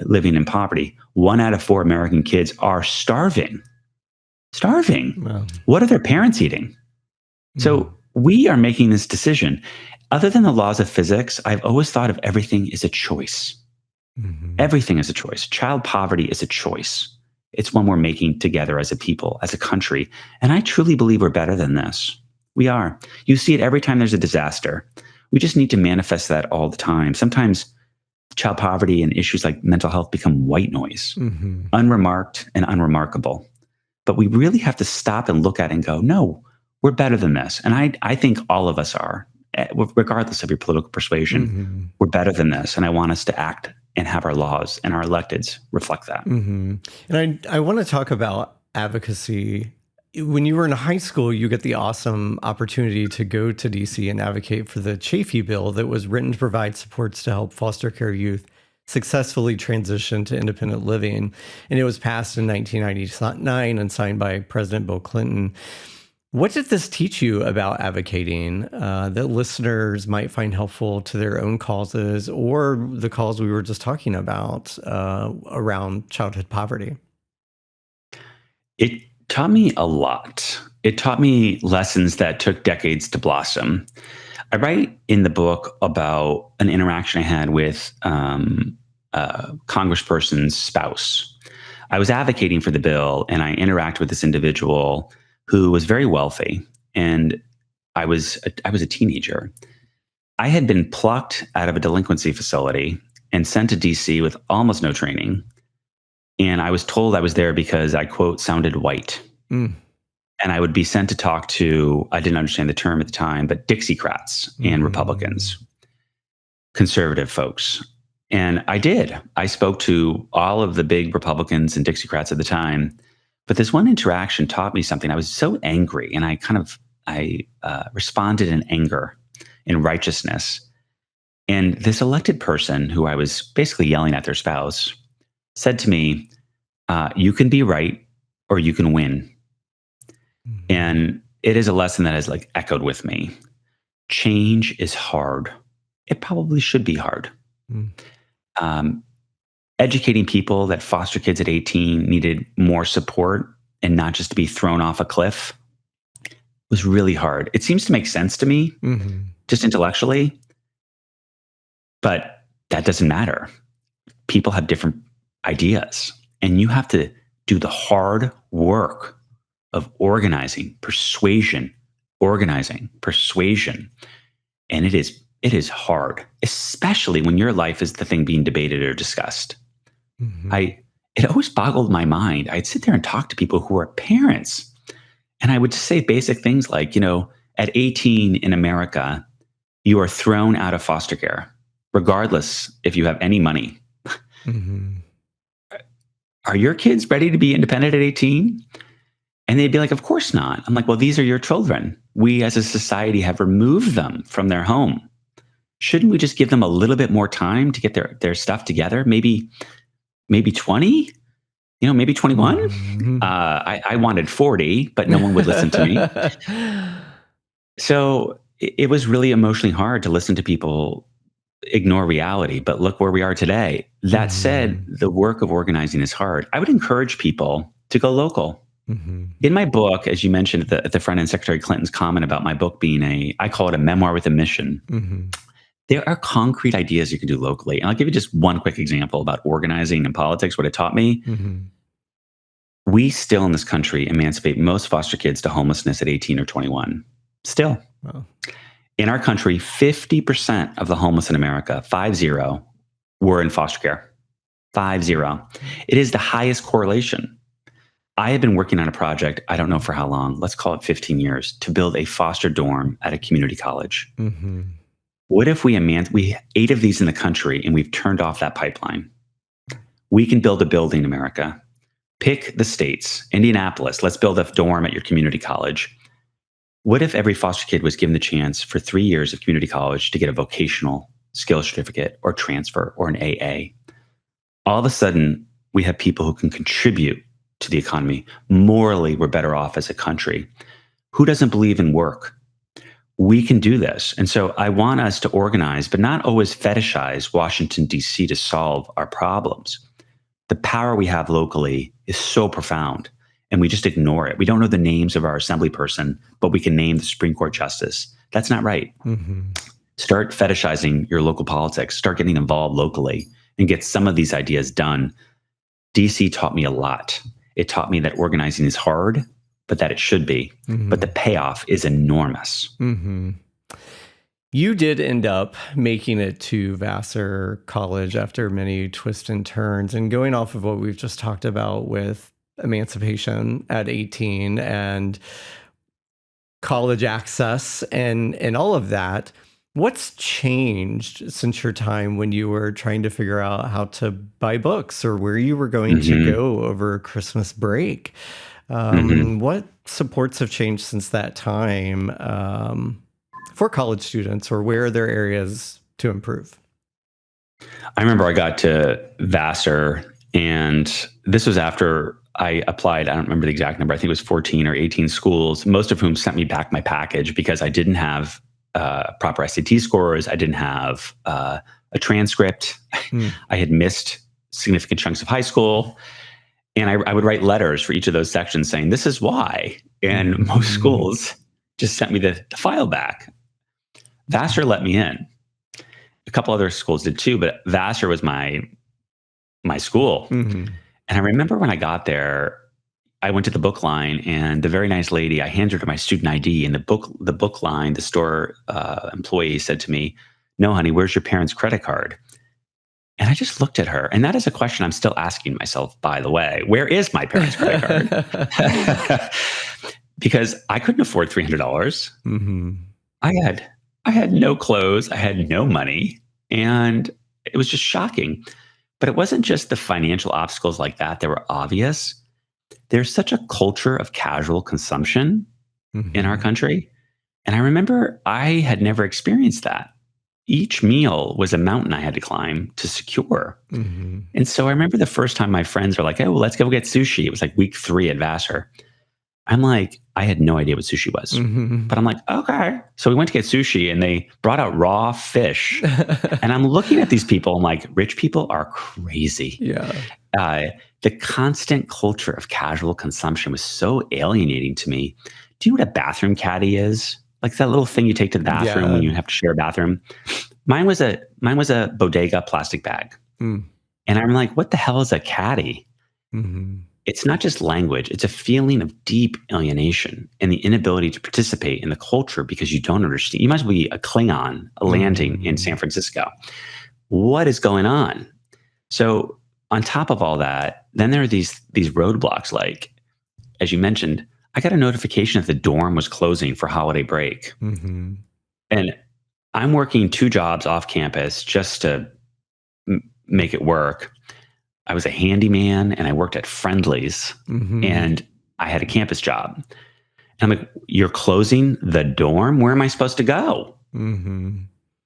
living in poverty. 1 out of 4 American kids are starving. Starving. well, What are their parents eating? mm, So we are making this decision. Other than the laws of physics, I've always thought of everything as a choice. mhm, Everything is a choice. Child poverty is a choice. It's one we're making together as a people, as a country. And I truly believe we're better than this. We are. You see it every time there's a disaster. We just need to manifest that all the time. Sometimes child poverty and issues like mental health become white noise, mhm. unremarked and unremarkable. But we really have to stop and look at it and go, no, we're better than this. And I think all of us are, regardless of your political persuasion, Mhm. we're better than this. And I want us to act and have our laws and our electeds reflect that. Mhm. And I want to talk about advocacy. When you were in high school, you get the awesome opportunity to go to DC and advocate for the Chafee bill that was written to provide supports to help foster care youth successfully transition to independent living. And it was passed in 1999 and signed by President Bill Clinton. What did this teach you about advocating that listeners might find helpful to their own causes or the cause we were just talking about around childhood poverty? It taught me a lot. It taught me lessons that took decades to blossom. I write in the book about an interaction I had with a congressperson's spouse. I was advocating for the bill, and I interacted with this individual who was very wealthy, and I was a teenager. I had been plucked out of a delinquency facility and sent to DC with almost no training, and I was told I was there because I quote sounded white, Mm, and I would be sent to talk to, I didn't understand the term at the time, but Dixiecrats and mhm, Republicans, conservative folks. And I did. I spoke to all of the big Republicans and Dixiecrats at the time. But this one interaction taught me something. I was so angry, and I responded in anger, in righteousness. And this elected person, who I was basically yelling at their spouse, said to me, "You can be right, or you can win." mhm, And it is a lesson that has like echoed with me. Change is hard. It probably should be hard. mm, Um, Educating people that foster kids at 18 needed more support and not just to be thrown off a cliff. was really hard. It seems to make sense to me, just intellectually, but that doesn't matter. People have different ideas, and you have to do the hard work of organizing, persuasion, and it is hard, especially when your life is the thing being debated or discussed. It always boggled my mind. I'd sit there and talk to people who were parents, and I would just say basic things like, at 18 in America, you are thrown out of foster care, regardless if you have any money. Are your kids ready to be independent at 18? And they'd be like, of course not. I'm like, well, these are your children. We as a society have removed them from their home. Shouldn't we just give them a little bit more time to get their stuff together? Maybe 20, maybe 21. I wanted 40, but no one would listen to me. So it was really emotionally hard to listen to people ignore reality, but look where we are today. That said, the work of organizing is hard. I would encourage people to go local. In my book, as you mentioned at the front end, Secretary Clinton's comment about my book being I call it a memoir with a mission. There are concrete ideas you can do locally. And I'll give you just one quick example about organizing and politics, what it taught me. We still in this country emancipate most foster kids to homelessness at 18 or 21. Still. Wow. In our country, 50% of the homeless in America, 50, were in foster care. 50. It is the highest correlation. I have been working on a project, I don't know for how long, let's call it 15 years, to build a foster dorm at a community college. What if we 8 of these in the country and we've turned off that pipeline? We can build a building, America. Pick the states. Indianapolis, let's build a dorm at your community college. What if every foster kid was given the chance for 3 years of community college to get a vocational skill certificate or transfer or an AA? All of a sudden, we have people who can contribute to the economy. Morally, we're better off as a country. Who doesn't believe in work? We can do this. And so I want us to organize, but not always fetishize Washington, D.C. to solve our problems. The power we have locally is so profound, and we just ignore it. We don't know the names of our assembly person, but we can name the Supreme Court justice. That's not right. Start fetishizing your local politics. Start getting involved locally and get some of these ideas done. DC taught me a lot. It taught me that organizing is hard, but that it should be. But the payoff is enormous. You did end up making it to Vassar College after many twists and turns. And going off of what we've just talked about with emancipation at 18 and college access and all of that, what's changed since your time when you were trying to figure out how to buy books or where you were going to go over Christmas break? What supports have changed since that time for college students, or where are there areas to improve? I remember I got to Vassar, and this was after I applied. I don't remember the exact number. I think it was 14 or 18 schools, most of whom sent me back my package because I didn't have proper SAT scores. I didn't have a transcript. I had missed significant chunks of high school. And I would write letters for each of those sections saying, this is why. And most schools just sent me the file back. Vassar let me in. A couple other schools did too, but Vassar was my school. And I remember when I got there, I went to the book line, and the very nice lady, I handed her my student ID, and the book line, the store employee said to me, "No, honey, where's your parents' credit card?" And I just looked at her, and that is a question I'm still asking myself, by the way. Where is my parents' credit card? Because I couldn't afford $300. I had no clothes. I had no money. And it was just shocking. But it wasn't just the financial obstacles like that that were obvious. There's such a culture of casual consumption in our country. And I remember I had never experienced that. Each meal was a mountain I had to climb to secure. And so I remember the first time my friends were like, "Oh, well, let's go get sushi." It was like week 3 at Vassar. I'm like, I had no idea what sushi was. But I'm like, okay. So we went to get sushi, and they brought out raw fish. And I'm looking at these people. I'm like, rich people are crazy. The constant culture of casual consumption was so alienating to me. Do you know what a bathroom caddy is? Like that little thing you take to the bathroom when you have to share a bathroom. Mine was a bodega plastic bag. Mm. And I'm like, what the hell is a caddy? Mm-hmm. It's not just language. It's a feeling of deep alienation and the inability to participate in the culture because you don't understand. You must be a Klingon landing in San Francisco. What is going on? So on top of all that, then there are these roadblocks. Like, as you mentioned, I got a notification that the dorm was closing for holiday break. Mm-hmm. And I'm working 2 jobs off campus just to make it work. I was a handyman and I worked at Friendly's and I had a campus job. And I'm like, you're closing the dorm? Where am I supposed to go? Mm-hmm.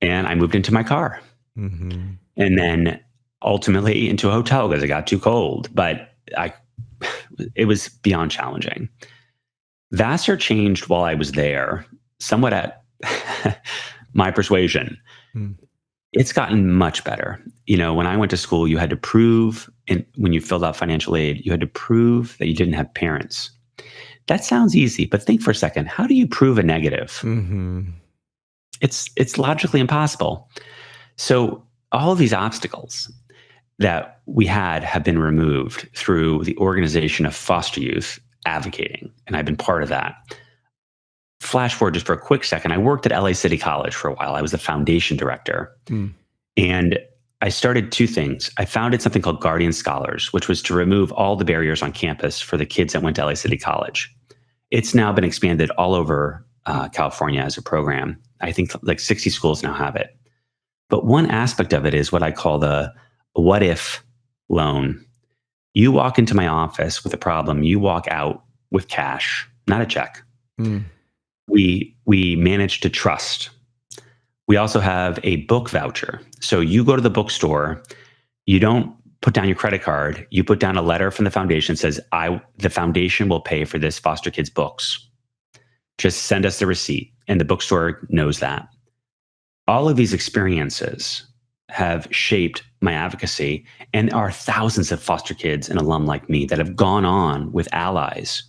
And I moved into my car. Mm-hmm. And then ultimately into a hotel because it got too cold. But it was beyond challenging. Vassar changed while I was there, somewhat at my persuasion. Mm. It's gotten much better. You know, when I went to school, you had to prove, and when you filled out financial aid, you had to prove that you didn't have parents. That sounds easy, but think for a second. How do you prove a negative? Mm-hmm. It's logically impossible. So all of these obstacles that we had have been removed through the organization of foster youth advocating, and I've been part of that. Flash forward just for a quick second. I worked at LA City College for a while. I was the foundation director. And I started 2 things. I founded something called Guardian Scholars, which was to remove all the barriers on campus for the kids that went to LA City College. It's now been expanded all over California as a program. I think like 60 schools now have it. But one aspect of it is what I call the what if loan. You walk into my office with a problem, you walk out with cash, not a check. We manage to trust. We also have a book voucher. So you go to the bookstore, you don't put down your credit card, you put down a letter from the foundation that says, the foundation will pay for this foster kid's books. Just send us the receipt. And the bookstore knows that. All of these experiences have shaped my advocacy, and are thousands of foster kids and alum like me that have gone on with allies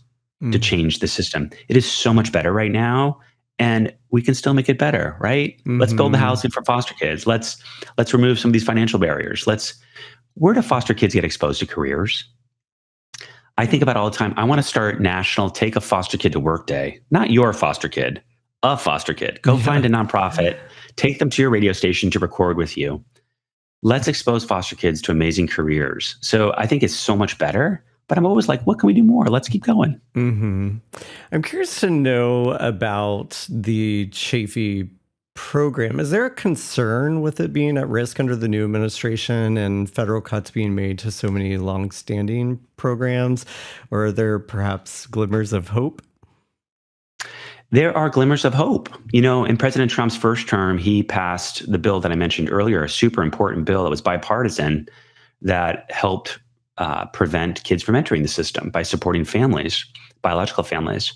to change the system. It is so much better right now, and we can still make it better, right? Let's build the housing for foster kids. Let's remove some of these financial barriers. Where do foster kids get exposed to careers? I think about all the time. I want to start national Take a Foster Kid to Work Day. Not your foster kid, a foster kid. Go find a nonprofit, take them to your radio station to record with you. Let's expose foster kids to amazing careers. So I think it's so much better. But I'm always like, what can we do more? Let's keep going. I'm curious to know about the Chafee program. Is there a concern with it being at risk under the new administration and federal cuts being made to so many longstanding programs? Or are there perhaps glimmers of hope? There are glimmers of hope. You know, in President Trump's first term, he passed the bill that I mentioned earlier, a super important bill that was bipartisan that helped prevent kids from entering the system by supporting families, biological families.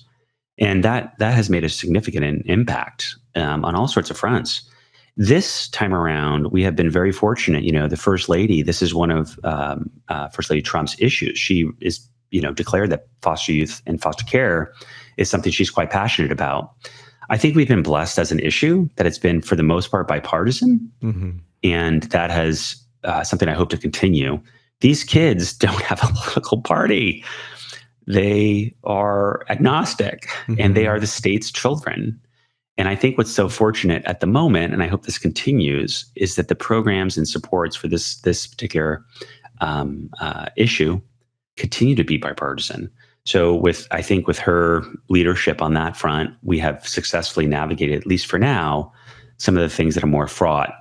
And that has made a significant impact on all sorts of fronts. This time around, we have been very fortunate. You know, the First Lady, this is one of First Lady Trump's issues. She is, declared that foster youth and foster care is something she's quite passionate about. I think we've been blessed as an issue that it's been, for the most part, bipartisan. And that has something I hope to continue. These kids don't have a political party. They are agnostic, and they are the state's children. And I think what's so fortunate at the moment, and I hope this continues, is that the programs and supports for this particular issue continue to be bipartisan. So I think with her leadership on that front, we have successfully navigated, at least for now, some of the things that are more fraught.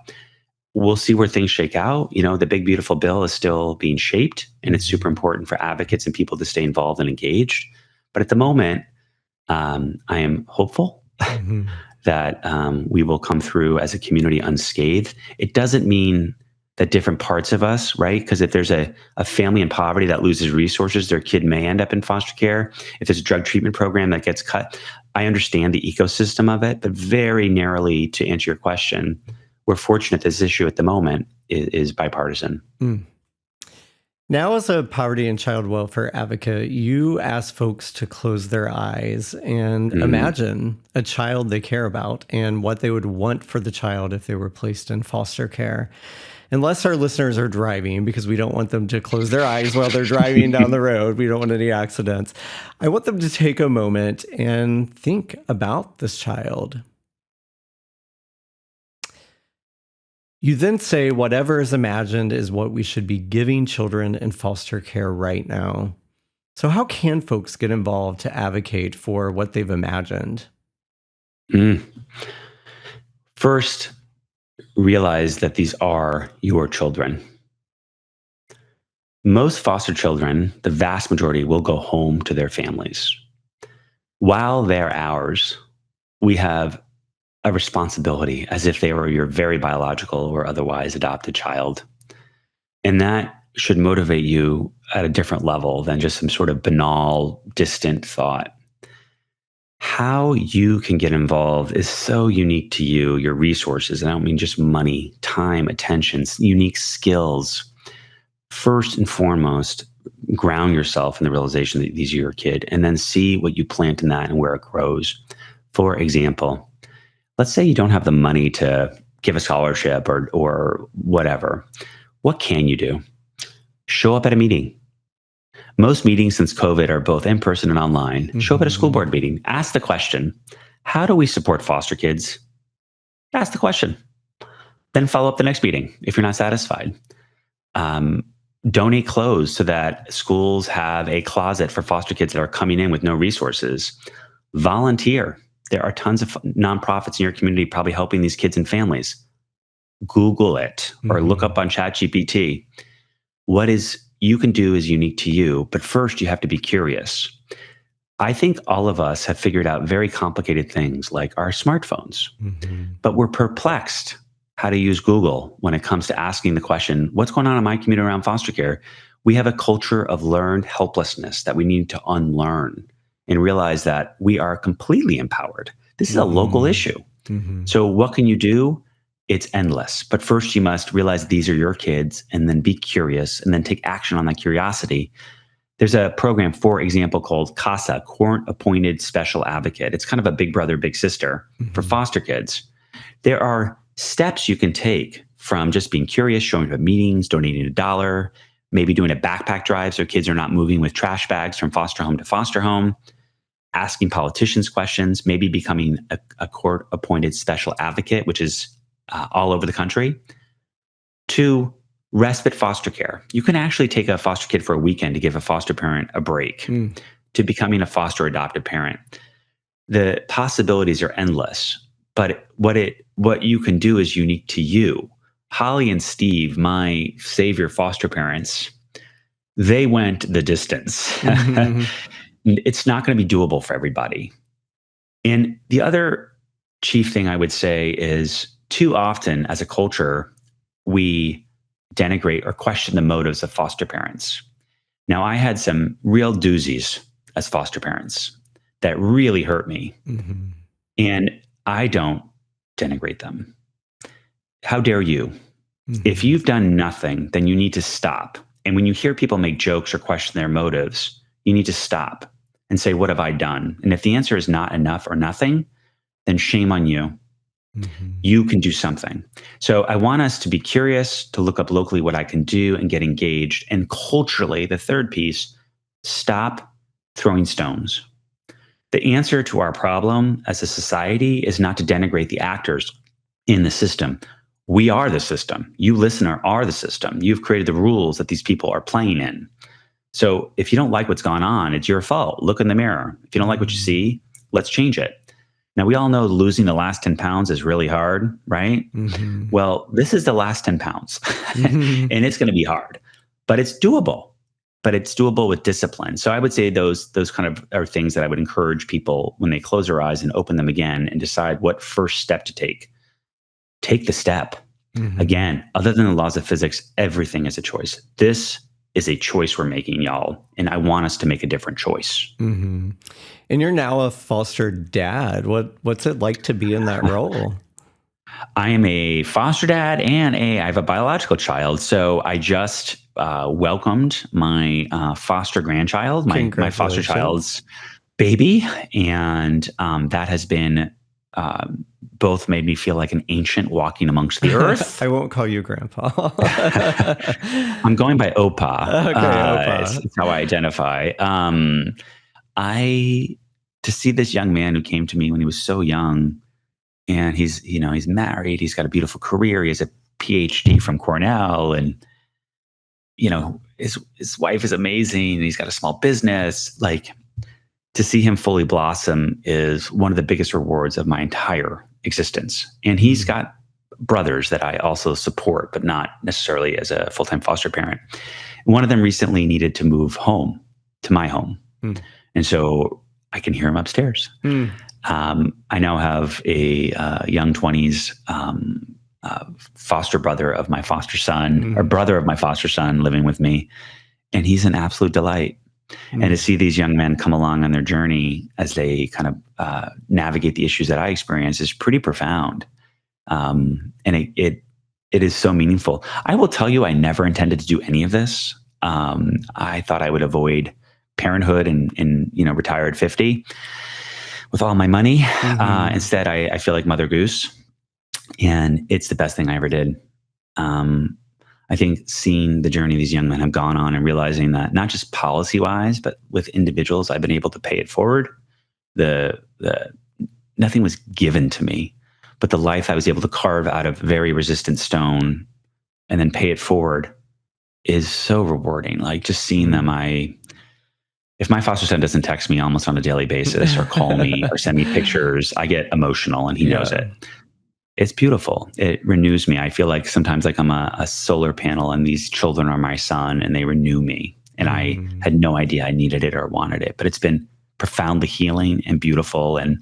We'll see where things shake out. You know, the big, beautiful bill is still being shaped, and it's super important for advocates and people to stay involved and engaged. But at the moment, I am hopeful that we will come through as a community unscathed. It doesn't mean that different parts of us, right? Because if there's a family in poverty that loses resources, their kid may end up in foster care. If there's a drug treatment program that gets cut, I understand the ecosystem of it, but very narrowly, to answer your question, we're fortunate this issue at the moment is bipartisan. Now, Now, as a poverty and child welfare advocate, you ask folks to close their eyes and imagine a child they care about and what they would want for the child if they were placed in foster care. Unless our listeners are driving, because we don't want them to close their eyes while they're driving down the road. We don't want any accidents. I want them to take a moment and think about this child. You then say whatever is imagined is what we should be giving children in foster care right now. So how can folks get involved to advocate for what they've imagined? First, realize that these are your children. Most foster children, the vast majority, will go home to their families. While they're ours, we have a responsibility as if they were your very biological or otherwise adopted child. And that should motivate you at a different level than just some sort of banal, distant thought. How you can get involved is so unique to you, your resources. And I don't mean just money, time, attention, unique skills. First and foremost, ground yourself in the realization that these are your kid, and then see what you plant in that and where it grows. For example, let's say you don't have the money to give a scholarship or whatever. What can you do? Show up at a meeting. Most meetings since COVID are both in person and online. Show up at a school board meeting. Ask the question, how do we support foster kids? Ask the question. Then follow up the next meeting if you're not satisfied. Donate clothes so that schools have a closet for foster kids that are coming in with no resources. Volunteer. There are tons of nonprofits in your community probably helping these kids and families. Google it or look up on ChatGPT. What you can do is unique to you, but first you have to be curious. I think all of us have figured out very complicated things like our smartphones, but we're perplexed how to use Google when it comes to asking the question, what's going on in my community around foster care? We have a culture of learned helplessness that we need to unlearn and realize that we are completely empowered. This is a local issue. So what can you do? It's endless. But first you must realize these are your kids and then be curious and then take action on that curiosity. There's a program, for example, called CASA, Court-Appointed Special Advocate. It's kind of a big brother, big sister for foster kids. There are steps you can take from just being curious, showing up at meetings, donating $1, maybe doing a backpack drive so kids are not moving with trash bags from foster home to foster home, asking politicians questions, maybe becoming a court-appointed special advocate, which is all over the country, to respite foster care. You can actually take a foster kid for a weekend to give a foster parent a break, to becoming a foster adopted parent. The possibilities are endless, but what you can do is unique to you. Holly and Steve, my savior foster parents, they went the distance. It's not going to be doable for everybody. And the other chief thing I would say is too often as a culture, we denigrate or question the motives of foster parents. Now, I had some real doozies as foster parents that really hurt me. And I don't denigrate them. How dare you? If you've done nothing, then you need to stop. And when you hear people make jokes or question their motives, you need to stop and say, what have I done? And if the answer is not enough or nothing, then shame on you. You can do something. So I want us to be curious, to look up locally what I can do and get engaged. And culturally, the third piece, stop throwing stones. The answer to our problem as a society is not to denigrate the actors in the system. We are the system. You, listener, are the system. You've created the rules that these people are playing in. So if you don't like what's gone on, it's your fault. Look in the mirror. If you don't like what you see, let's change it. Now, we all know losing the last 10 pounds is really hard, right? Well, this is the last 10 pounds, and it's going to be hard, but it's doable. But it's doable with discipline. So I would say those kind of are things that I would encourage people when they close their eyes and open them again and decide what first step to take. Take the step. Again, other than the laws of physics, everything is a choice. This is a choice we're making, y'all. And I want us to make a different choice. And you're now a foster dad. What's it like to be in that role? I am a foster dad and I have a biological child. So I just welcomed my foster grandchild, my foster Congratulations. child's baby. And that has been both made me feel like an ancient walking amongst the earth. I won't call you grandpa. I'm going by Opa. Okay, Opa. It's how I identify. I to see this young man who came to me when he was so young, and he's married, he's got a beautiful career, he has a PhD from Cornell, and his wife is amazing, and he's got a small business. Like, to see him fully blossom is one of the biggest rewards of my entire existence. And he's got brothers that I also support, but not necessarily as a full-time foster parent. One of them recently needed to move home to my home. Mm. And so I can hear him upstairs. Mm. I now have a young 20s foster brother of my foster son, or brother of my foster son, living with me. And he's an absolute delight. And to see these young men come along on their journey as they kind of navigate the issues that I experience is pretty profound. And it is so meaningful. I will tell you, I never intended to do any of this. I thought I would avoid parenthood and retire at 50 with all my money. Instead, I feel like Mother Goose, and it's the best thing I ever did. I think seeing the journey these young men have gone on and realizing that not just policy-wise, but with individuals, I've been able to pay it forward. Nothing was given to me, but the life I was able to carve out of very resistant stone and then pay it forward is so rewarding. Like, just seeing them, if my foster son doesn't text me almost on a daily basis or call me or send me pictures, I get emotional, and he knows it. It's beautiful. It renews me. I feel like sometimes like I'm a solar panel, and these children are my sun, and they renew me. And I had no idea I needed it or wanted it, but it's been profoundly healing and beautiful. And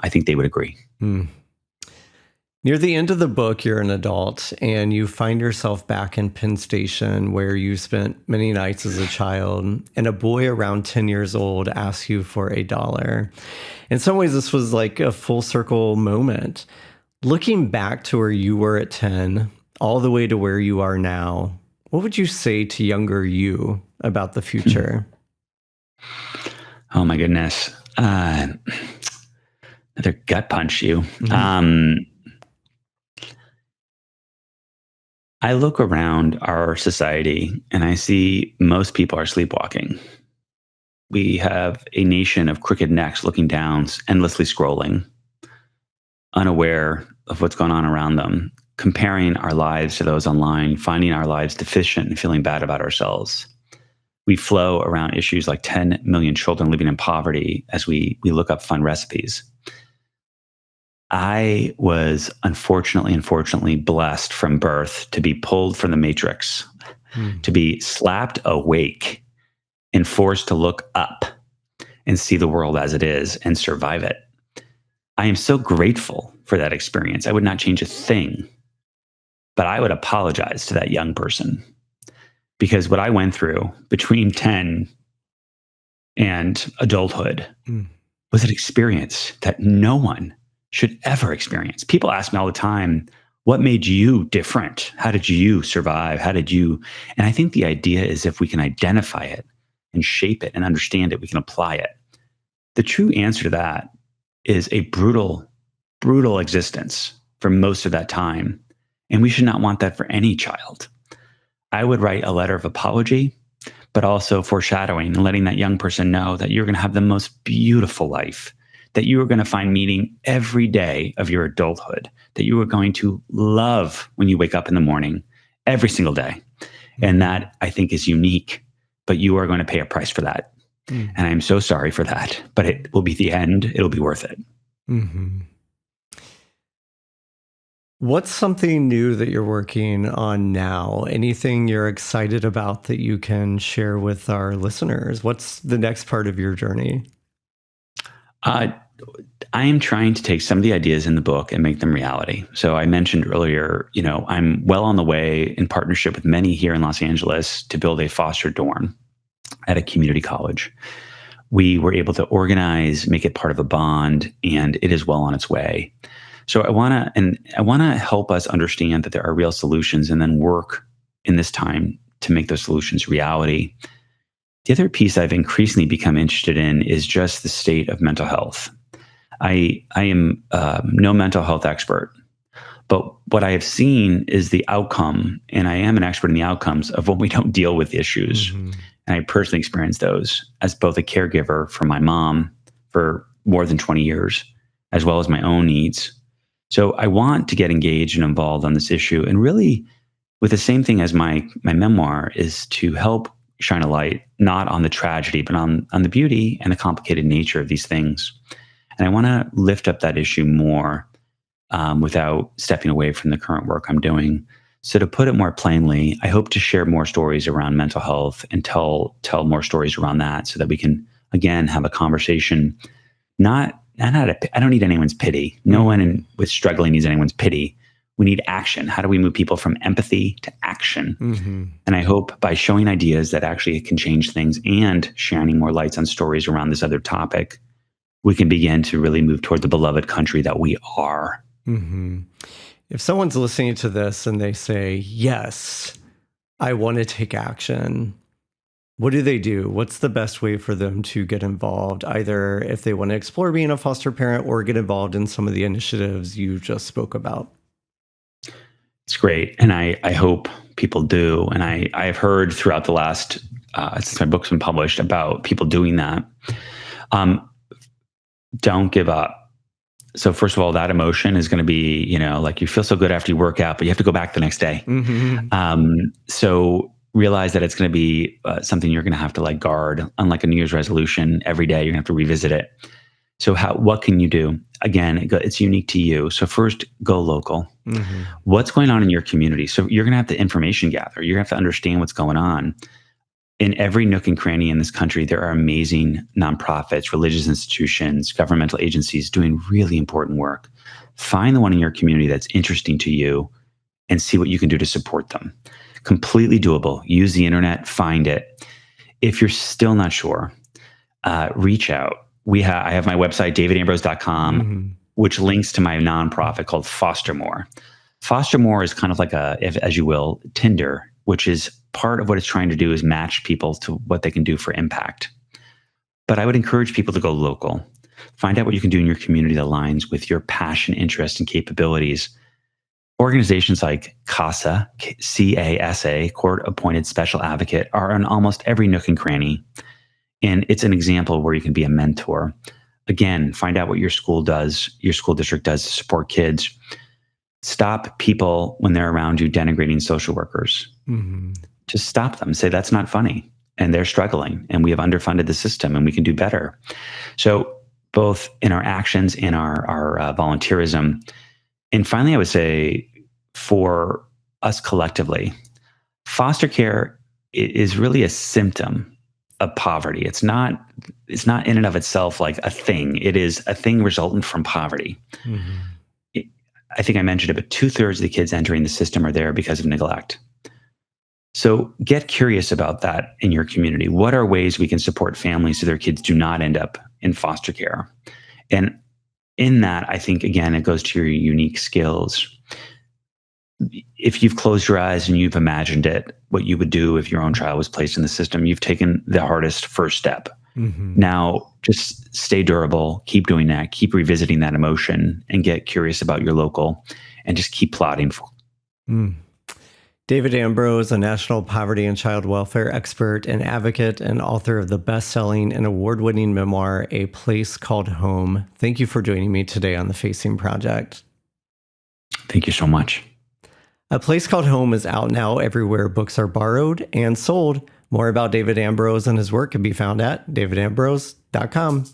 I think they would agree. Near the end of the book, you're an adult, and you find yourself back in Penn Station, where you spent many nights as a child, and a boy around 10 years old asks you for $1. In some ways, this was like a full circle moment. Looking back to where you were at 10, all the way to where you are now, what would you say to younger you about the future? Oh my goodness. Another gut punch you. I look around our society and I see most people are sleepwalking. We have a nation of crooked necks looking down, endlessly scrolling, unaware of what's going on around them, comparing our lives to those online, finding our lives deficient and feeling bad about ourselves. We flow around issues like 10 million children living in poverty as we look up fun recipes. I was unfortunately blessed from birth to be pulled from the matrix, to be slapped awake and forced to look up and see the world as it is and survive it. I am so grateful for that experience. I would not change a thing, but I would apologize to that young person, because what I went through between 10 and adulthood was an experience that no one should ever experience. People ask me all the time, what made you different? How did you survive? And I think the idea is, if we can identify it and shape it and understand it, we can apply it. The true answer to that is a brutal existence for most of that time. And we should not want that for any child. I would write a letter of apology, but also foreshadowing and letting that young person know that you're going to have the most beautiful life, that you are going to find meaning every day of your adulthood, that you are going to love when you wake up in the morning, every single day. And that, I think, is unique, but you are going to pay a price for that. And I'm so sorry for that, but it will be the end. It'll be worth it. What's something new that you're working on now? Anything you're excited about that you can share with our listeners? What's the next part of your journey? I am trying to take some of the ideas in the book and make them reality. So I mentioned earlier, I'm well on the way, in partnership with many here in Los Angeles, to build a foster dorm at a community college. We were able to organize, make it part of a bond, and it is well on its way. So I want to help us understand that there are real solutions and then work in this time to make those solutions reality. The other piece I've increasingly become interested in is just the state of mental health. I am no mental health expert, but what I have seen is the outcome, and I am an expert in the outcomes of when we don't deal with issues. Mm-hmm. And I personally experienced those as both a caregiver for my mom for more than 20 years, as well as my own needs. So I want to get engaged and involved on this issue, and really with the same thing as my memoir is to help shine a light, not on the tragedy, but on the beauty and the complicated nature of these things. And I want to lift up that issue more without stepping away from the current work I'm doing. So to put it more plainly, I hope to share more stories around mental health and tell more stories around that so that we can, again, have a conversation. I don't need anyone's pity. No one with struggling needs anyone's pity. We need action. How do we move people from empathy to action? Mm-hmm. And I hope by showing ideas that actually can change things and shining more lights on stories around this other topic, we can begin to really move toward the beloved country that we are. Mm-hmm. If someone's listening to this and they say, yes, I want to take action, what do they do? What's the best way for them to get involved, either if they want to explore being a foster parent or get involved in some of the initiatives you just spoke about? It's great. And I hope people do. And I have heard throughout the last, since my book's been published, about people doing that. Don't give up. So first of all, that emotion is going to be, like you feel so good after you work out, but you have to go back the next day. Mm-hmm. So realize that it's going to be something you're going to have to guard. Unlike a New Year's resolution, every day you're going to have to revisit it. So what can you do? Again, it's unique to you. So first, go local. Mm-hmm. What's going on in your community? So you're going to have to information gather. You're going to have to understand what's going on. In every nook and cranny in this country, there are amazing nonprofits, religious institutions, governmental agencies doing really important work. Find the one in your community that's interesting to you and see what you can do to support them. Completely doable. Use the internet, find it. If you're still not sure, reach out. I have my website, davidambroz.com, mm-hmm. which links to my nonprofit called Foster More. Foster More is kind of like as you will, Tinder, which is part of what it's trying to do is match people to what they can do for impact. But I would encourage people to go local. Find out what you can do in your community that aligns with your passion, interest, and capabilities. Organizations like CASA, C-A-S-A, Court-Appointed Special Advocate, are in almost every nook and cranny. And it's an example where you can be a mentor. Again, find out what your school district does to support kids. Stop people when they're around you denigrating social workers. Mm-hmm. Just stop them. Say, that's not funny. And they're struggling. And we have underfunded the system and we can do better. So both in our actions and our volunteerism. And finally, I would say for us collectively, foster care is really a symptom of poverty. It's not in and of itself like a thing. It is a thing resultant from poverty. Mm-hmm. I think I mentioned it, but 2/3 of the kids entering the system are there because of neglect. So get curious about that in your community. What are ways we can support families so their kids do not end up in foster care? And in that, I think, again, it goes to your unique skills. If you've closed your eyes and you've imagined it, what you would do if your own child was placed in the system, you've taken the hardest first step. Mm-hmm. Now, just stay durable, keep doing that, keep revisiting that emotion, and get curious about your local, and just keep plotting. David Ambroz, a national poverty and child welfare expert and advocate and author of the best-selling and award-winning memoir, A Place Called Home. Thank you for joining me today on the Facing Project. Thank you so much. A Place Called Home is out now everywhere books are borrowed and sold. More about David Ambroz and his work can be found at davidambroz.com.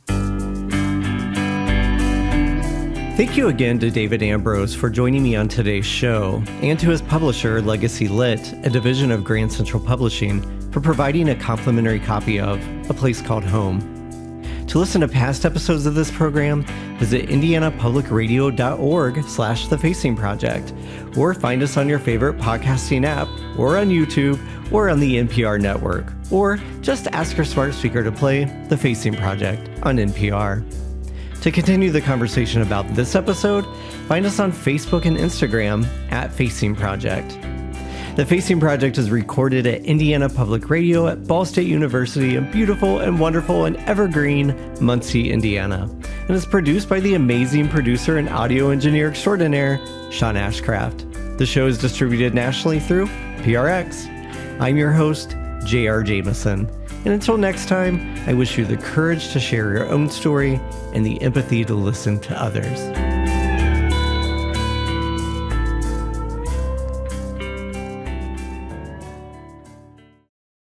Thank you again to David Ambroz for joining me on today's show, and to his publisher, Legacy Lit, a division of Grand Central Publishing, for providing a complimentary copy of A Place Called Home. To listen to past episodes of this program, visit indianapublicradio.org/The Facing Project, or find us on your favorite podcasting app, or on YouTube, or on the NPR network, or just ask your smart speaker to play The Facing Project on NPR. To continue the conversation about this episode, find us on Facebook and Instagram at Facing Project. The Facing Project is recorded at Indiana Public Radio at Ball State University in beautiful and wonderful and evergreen Muncie, Indiana, and is produced by the amazing producer and audio engineer extraordinaire, Sean Ashcraft. The show is distributed nationally through PRX. I'm your host, J.R. Jamison. And until next time, I wish you the courage to share your own story and the empathy to listen to others.